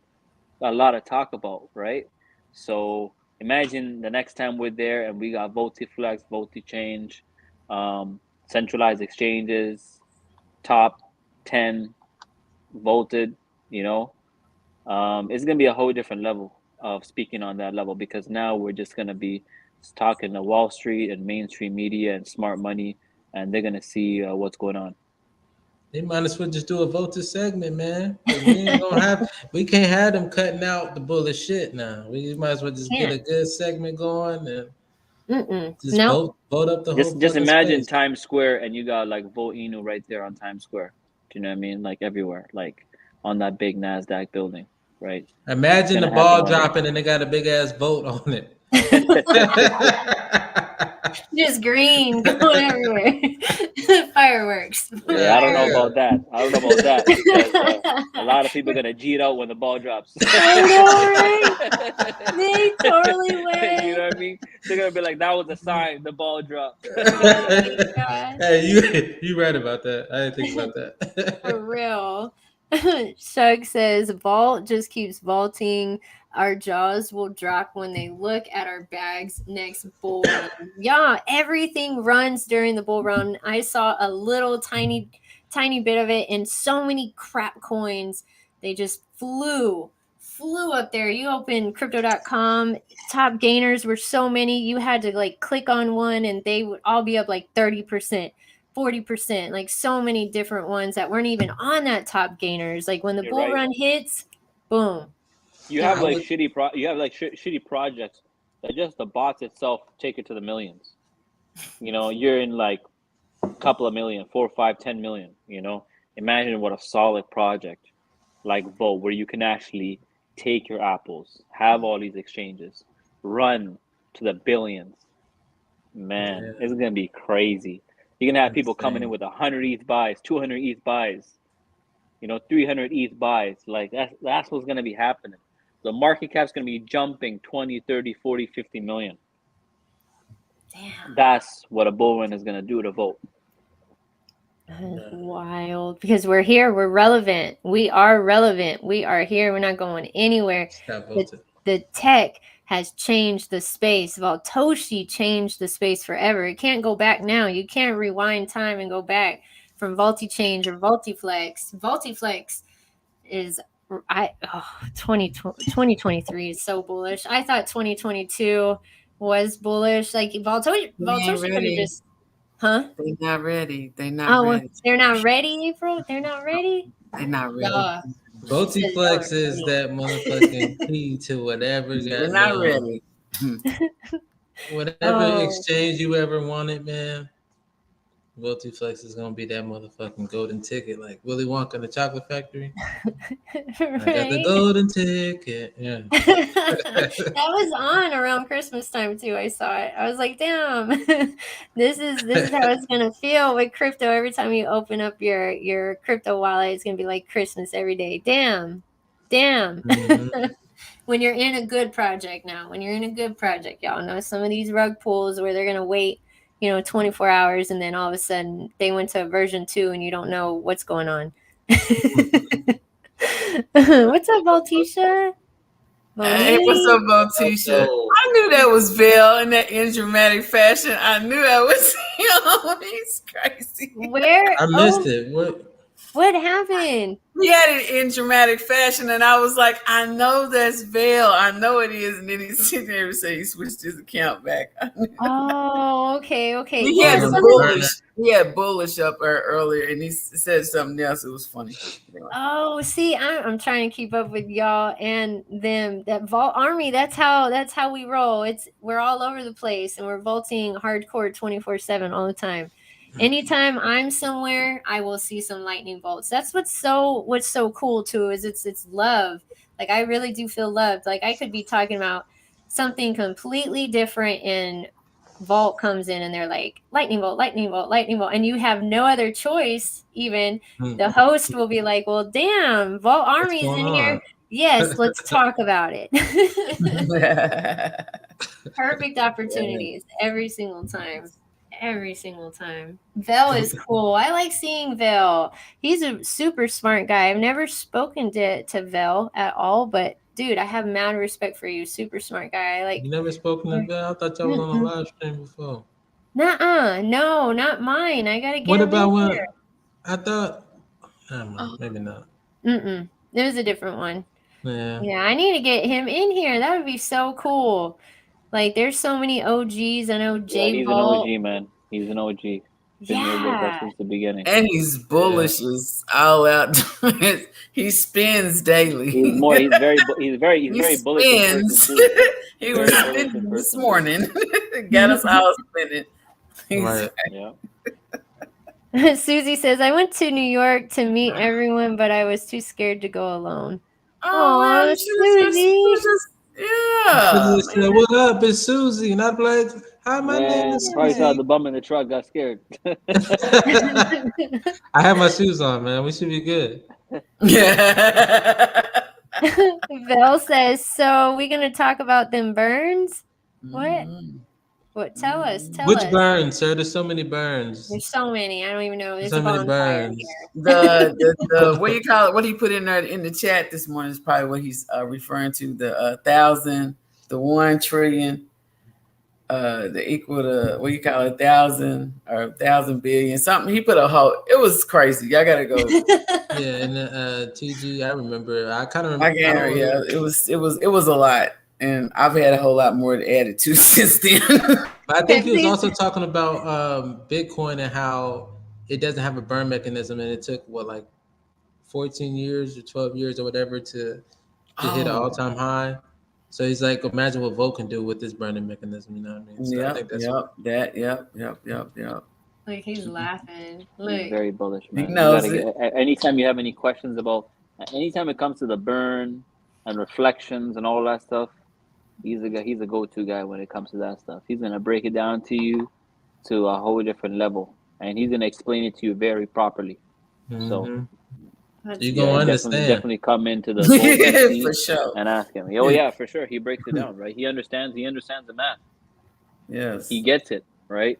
Got a lot to talk about, right? So imagine the next time we're there and we got VOLTED Flex, VOLTED Change, centralized exchanges, top 10 VOLTED, it's gonna be a whole different level of speaking on that level, because now we're just gonna be talking to Wall Street and mainstream media and smart money, and they're gonna see what's going on. They might as well just do a VOLTED segment, man. We can't have them cutting out the bullish shit now. We might as well just get a good segment going and just vote up the whole. Just imagine space. Times Square and you got like Vote Inu right there on Times Square. Do you know what I mean? Like everywhere, like on that big NASDAQ building, right? Imagine the ball dropping and they got a big ass vote on it. Just green going everywhere. Fireworks. Yeah, I don't know about that. Because, a lot of people are gonna G it out when the ball drops. I know, right? They totally will. You know what I mean? They're gonna be like, that was a sign, the ball dropped. Hey, you right about that. I didn't think about that. For real. Shug says, Vault just keeps vaulting. Our jaws will drop when they look at our bags next bull run. Yeah, everything runs during the bull run. I saw a little tiny bit of it, and so many crap coins. They just flew up there. You open crypto.com, top gainers were so many. You had to like click on one and they would all be up like 30%. 40%, like so many different ones that weren't even on that top gainers. Like when the bull run hits, boom. You have like shitty projects that just the bots itself take it to the millions. You're in like a couple of million, 4, 5, 10 million. Imagine what a solid project like Vote, where you can actually take your apples, have all these exchanges, run to the billions. Man, it's gonna be crazy. You're gonna have people coming in with 100 ETH buys, 200 ETH buys, 300 ETH buys. Like that's what's gonna be happening. The market cap's gonna be jumping 20, 30, 40, 50 million. Damn. That's what a bull run is gonna do to Volt. Wild, because we're here, we're relevant, we are relevant, we are here, we're not going anywhere. The tech has changed the space. Voltoshi changed the space forever. It can't go back now. You can't rewind time and go back from Volti-Change or Voltiflex. Voltiflex is 2023 is so bullish. I thought 2022 was bullish. Like Voltoshi could have just They're not ready. They're not ready. They're not ready, April? They're not ready? They're not ready. Voltiflex is that motherfucking key to whatever. They're not ready. Whatever exchange you ever wanted, man. Voltiflex is gonna be that motherfucking golden ticket, like Willy Wonka in the Chocolate Factory. Right? I got the golden ticket. Yeah. That was on around Christmas time too. I saw it. I was like, damn, this is how it's gonna feel with crypto. Every time you open up your crypto wallet, it's gonna be like Christmas every day. Damn. Mm-hmm. When you're in a good project now, y'all know some of these rug pulls where they're gonna wait 24 hours, and then all of a sudden they went to version 2 and you don't know what's going on. What's up, Voltisha? Hey, what's up, Voltisha? I knew that was Vel in that in dramatic fashion. I knew that was him. He's crazy. Where? I missed it. What happened? We had it in dramatic fashion, and I was like, I know that's Vel. I know it is. And then he's sitting there and say he switched his account back. Oh, okay. He had bullish up earlier, and he said something else. It was funny. Oh, see, I'm trying to keep up with y'all and them. That Vault Army, that's how we roll. We're all over the place, and we're vaulting hardcore 24/7 all the time. Anytime I'm somewhere, I will see some lightning bolts. That's what's so cool too, is it's love. Like I really do feel loved. Like I could be talking about something completely different, and Vault comes in and they're like, lightning bolt, and you have no other choice. Even the host will be like, well, damn, Vault Army's in here. Yes, let's talk about it. Perfect opportunities every single time. Vel is cool. I like seeing Vel. He's a super smart guy. I've never spoken to Vel at all, but dude, I have mad respect for you. Super smart guy. You never spoken to Vel? I thought y'all was on a live stream before. Nuh-uh. No, not mine. I gotta get. What about when? I thought. Maybe not. It was a different one. Yeah. I need to get him in here. That would be so cool. Like, there's so many OGs. I know He's Vault. an OG, man. He's an OG. Been here with us since the beginning. And he's bullish as all out. He spins daily. He's very bullish. He was spinning this morning. Got us all spinning. Right. Yeah. Susie says, I went to New York to meet everyone, but I was too scared to go alone. Oh, Susie. Yeah. Said, what up? It's Susie. And I'm like, hi, my name is Susie. Probably saw the bum in the truck, got scared. I have my shoes on, man. We should be good. Yeah. Vel says, so we're going to talk about them burns? What? What? Tell us. Which burns, sir? There's so many burns. There's so many. I don't even know. There's so many burns. The what do you call it? What he put in there in the chat this morning is probably what he's referring to. The 1,000, the 1 trillion, the equal to what you call it, 1,000 or 1,000 billion, something. He put a whole. It was crazy. Y'all gotta go. Yeah, and TG, I remember. I kind of remember. Yeah, it was a lot. And I've had a whole lot more to add it to since then. But I think he was also talking about Bitcoin and how it doesn't have a burn mechanism, and it took 14 years or 12 years or whatever to hit an all-time high. So he's like, imagine what Volt can do with this burning mechanism. You know what I mean? So I think that's Yep. Like he's laughing. Look. He's very bullish, man. He knows anytime you have any questions about, anytime it comes to the burn and reflections and all that stuff, he's a go-to guy when it comes to that stuff. He's gonna break it down to you to a whole different level. and he's gonna explain it to you very properly. So you're gonna understand. Definitely come into the Volt VC for sure. and ask him. Oh yeah, for sure. He breaks it down, right? He understands the math. Yes. He gets it, right?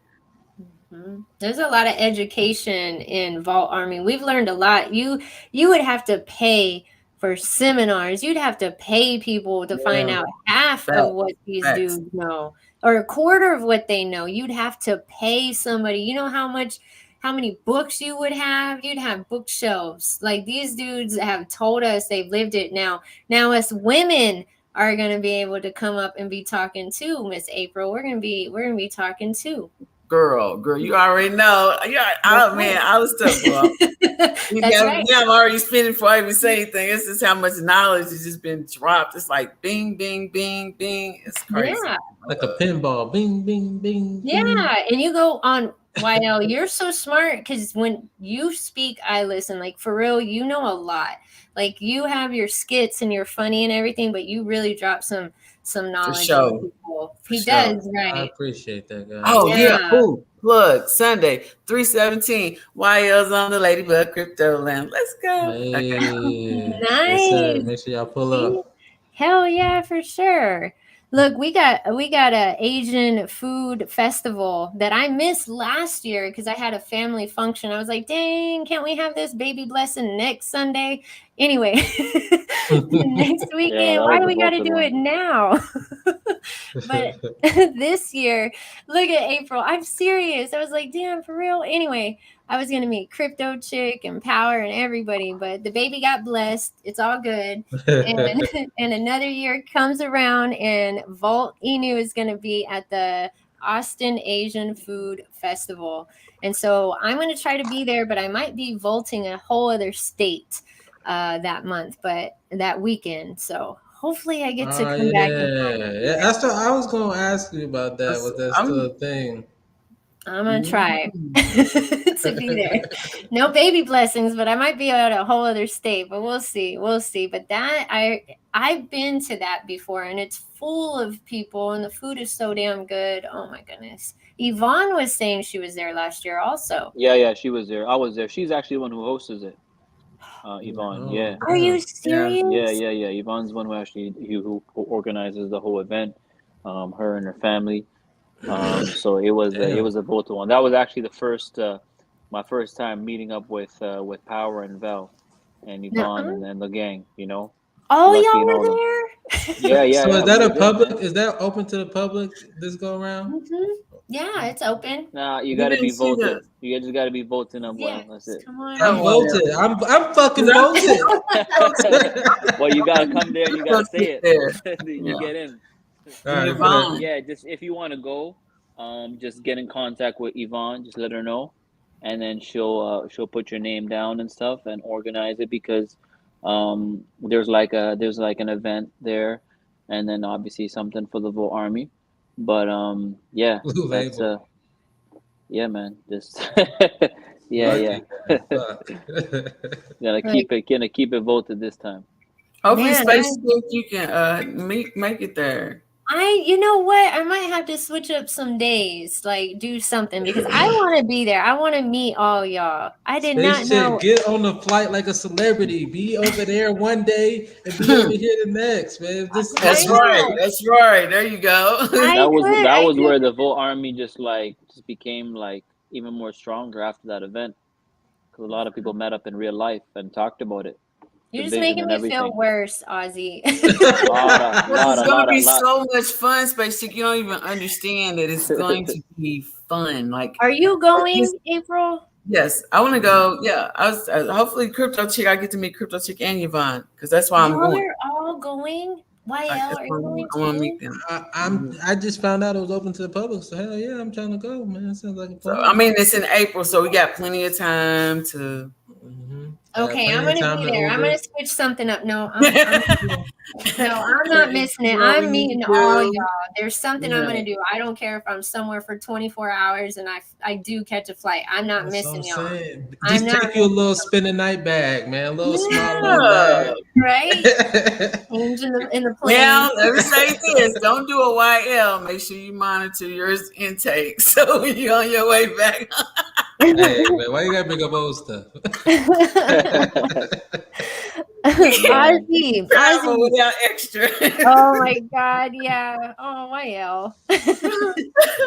There's a lot of education in Vault Army. We've learned a lot. You would have to pay for seminars. You'd have to pay people to find out half of what these dudes know, or a quarter of what they know. You'd have to pay somebody. You know how many books you would have? You'd have bookshelves. Like, these dudes have told us they've lived it. Now us women are going to be able to come up and be talking too, Miss April. We're going to be talking too. Girl, you already know. Man, I was tough. Well, right. Yeah, I'm already spinning before I even say anything. This is how much knowledge has just been dropped. It's like bing, bing, bing, bing. It's crazy. Yeah. Like a pinball. Bing, bing, bing. Yeah, bing. and you go on YL. You're so smart, because when you speak, I listen. Like, for real, you know a lot. Like, you have your skits and you're funny and everything, but you really drop some knowledge. For people. He does, right? I appreciate that, guys. Oh yeah. Ooh, plug Sunday 3/17. YL's on the Ladybug Crypto Lamb. Let's go. Nice. Yes, make sure y'all pull up. Hell yeah, for sure. Look, we got a Asian food festival that I missed last year because I had a family function. I was like, dang, can't we have this baby blessing next Sunday? Anyway, next weekend. Why do we got to do it now? But this year, look at April. I'm serious. I was like, damn, for real? Anyway, I was going to meet Crypto Chick and Power and everybody, but the baby got blessed. It's all good. And another year comes around, and Vault Inu is going to be at the Austin Asian Food Festival. And so I'm going to try to be there, but I might be vaulting a whole other state that month, but that weekend. So hopefully I get to come back. Yeah, that's what I was going to ask you about. That was that still a thing? I'm gonna try to be there. No baby blessings, but I might be at a whole other state. But we'll see. But that I've been to that before, and it's full of people, and the food is so damn good. Oh my goodness. Yvonne was saying she was there last year also. Yeah, she was there. I was there. She's actually the one who hosts it. Yvonne, yeah. Are you serious? Yeah. Yvonne's the one who organizes the whole event. Her and her family. So it was a volatile one. That was actually the first my first time meeting up with Power and Vel and Yvonne and the gang, you know. Oh, y'all were there? Yeah. So is that a public? Is that open to the public this go around? Mm-hmm. Yeah, it's open. Nah, you gotta be voted. You just gotta be voting up. Well, that's it. Come on. I'm voted. I'm fucking voted. Well, you gotta come there and you gotta say it. You get in. Right, yeah, just if you want to go, just get in contact with Yvonne. Just let her know, and then she'll put your name down and stuff and organize it, because there's like an event there, and then obviously something for the Volt Army. But yeah, that's yeah, man. Just yeah. Gonna keep it voted this time. Hopefully, Space you can make it there. You know what? I might have to switch up some days, like do something, because I want to be there. I want to meet all y'all. I did not know. Get on the flight like a celebrity. Be over there one day and be over here the next, man. That's right. There you go. That was where the Volt Army just became like even more stronger after that event, because a lot of people met up in real life and talked about it. You're just making me feel worse, Ozzy. It's going to be so much fun, Space Chick. You don't even understand that it's going to be fun. Like, are you going, April? Yes, I want to go. Yeah, I was. Hopefully, Crypto Chick. I get to meet Crypto Chick and Yvonne, because that's why I'm going. They're all going. YL, are you going? I want to meet them. I just found out it was open to the public, so hell yeah, I'm trying to go, man. It sounds like a fun. So, I mean, it's in April, so we got plenty of time to. Okay, I'm gonna be there. I'm gonna switch something up. No, I'm not missing it. I'm meeting all y'all. There's something I'm gonna do. I don't care if I'm somewhere for 24 hours and I do catch a flight. I'm not missing y'all. Just take you a little spinning night bag, man. A little small bag. Right? in the plane. Now, let me say this. Don't do a YL. Make sure you monitor your intake so when you're on your way back. Hey, man, why you gotta bring up old stuff? Ozzy, Travel Ozzy. without extra. Oh my God, yeah. Oh, YL.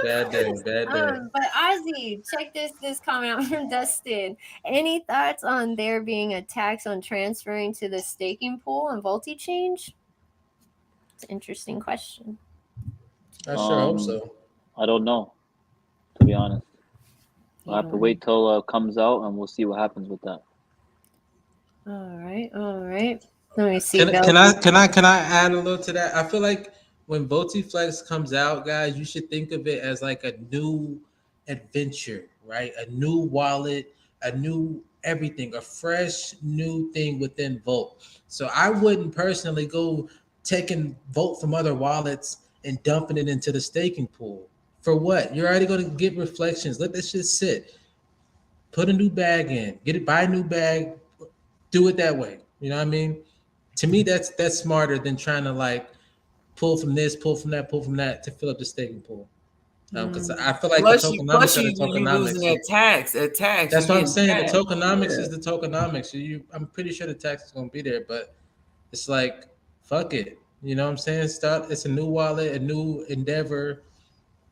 Bad day, bad day. But Ozzy, check this comment out from Dustin. Any thoughts on there being a tax on transferring to the staking pool and VOLTED change? It's an interesting question. I sure hope so. I don't know, to be honest. We'll have to wait till it comes out, and we'll see what happens with that. All right. Let me see. Can I add a little to that? I feel like when VOLTEFlex comes out, guys, you should think of it as like a new adventure, right? A new wallet, a new everything, a fresh new thing within Volt. So I wouldn't personally go taking Volt from other wallets and dumping it into the staking pool. For what? You're already going to get reflections. Let this shit sit. Put a new bag in. Get it. Buy a new bag. Do it that way. You know what I mean? To me, that's smarter than trying to like pull from this, pull from that, pull from that to fill up the staking pool. Because I feel like plus the you tokenomics are the losing tokenomics. that tax. That's what I'm saying. Tax. The tokenomics is the tokenomics. I'm pretty sure the tax is gonna be there, but it's like fuck it. You know what I'm saying? It's a new wallet, a new endeavor.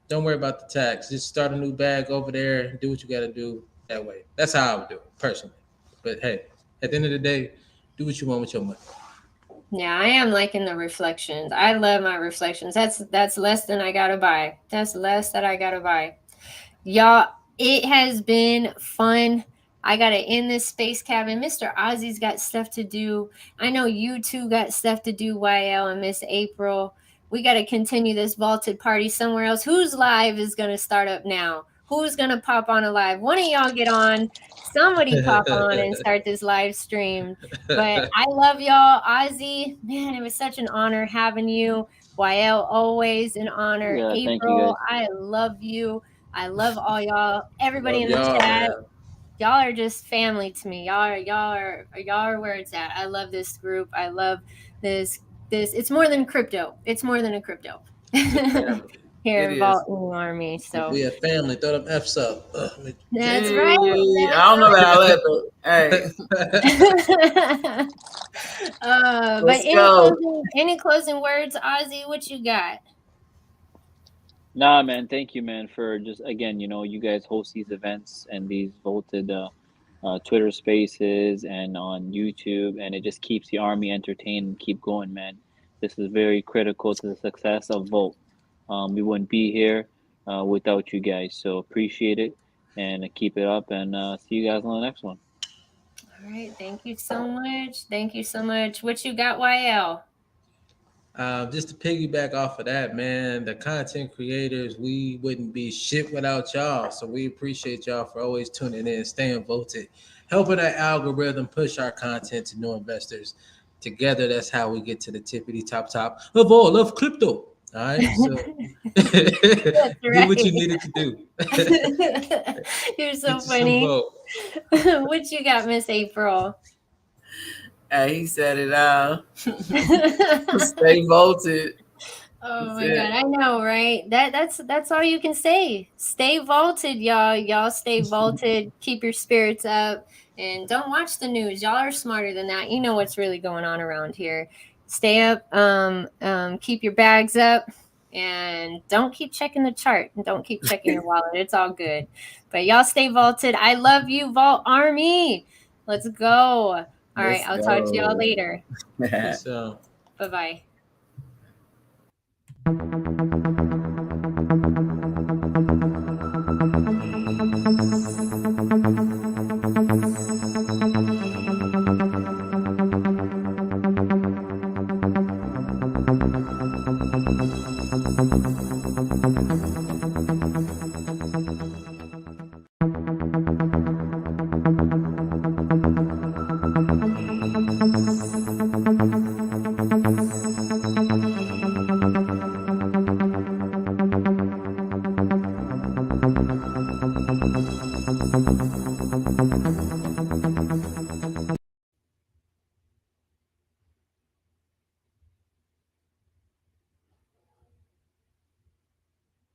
Don't worry about the tax. Just start a new bag over there and do what you got to do that way. That's how I would do it personally. But hey, at the end of the day, do what you want with your money. Yeah, I am liking the reflections. I love my reflections. That's less than I gotta buy. That's less that I gotta buy. Y'all, it has been fun. I gotta end this space cabin. Mr. Ozzy's got stuff to do. I know you two got stuff to do, YL and Miss April. We gotta continue this vaulted party somewhere else. Whose live is gonna start up now? Who's gonna pop on a live? One of y'all get on. Somebody pop on and start this live stream. But I love y'all. Ozzy, man, it was such an honor having you. YL, always an honor. Yeah, April, thank you guys. I love you. I love all y'all. Everybody Love in the y'all, chat. man. Y'all are just family to me. Y'all are where it's at. I love this group. I love this. It's more than crypto. It's more than a crypto. Here in Vault Army. So we a family. Throw them F's up. that's right. I don't know about that, but hey. But any closing words, Ozzy? What you got? Nah, man. Thank you, man, for just again, you guys host these events and these vaulted Twitter Spaces and on YouTube, and it just keeps the army entertained and keep going, man. This is very critical to the success of Volt. We wouldn't be here without you guys, so appreciate it and keep it up, and see you guys on the next one. All right, thank you so much. Thank you so much. What you got, YL? Just to piggyback off of that, man, the content creators, we wouldn't be shit without y'all. So we appreciate y'all for always tuning in, staying voted, helping that algorithm push our content to new investors. Together, that's how we get to the tippity top of all of crypto. All right, so do what you needed to do. You're so funny. What you got, Miss April? He said it all. Stay vaulted. Oh my God, I know, right? That's all you can say. Stay vaulted, y'all. Y'all stay vaulted. Keep your spirits up, and don't watch the news. Y'all are smarter than that. You know what's really going on around here. Stay up. Keep your bags up, and don't keep checking the chart. And don't keep checking your wallet. It's all good. But y'all stay vaulted. I love you, Vault Army. Let's go. All right, I'll talk to y'all later. Bye-bye.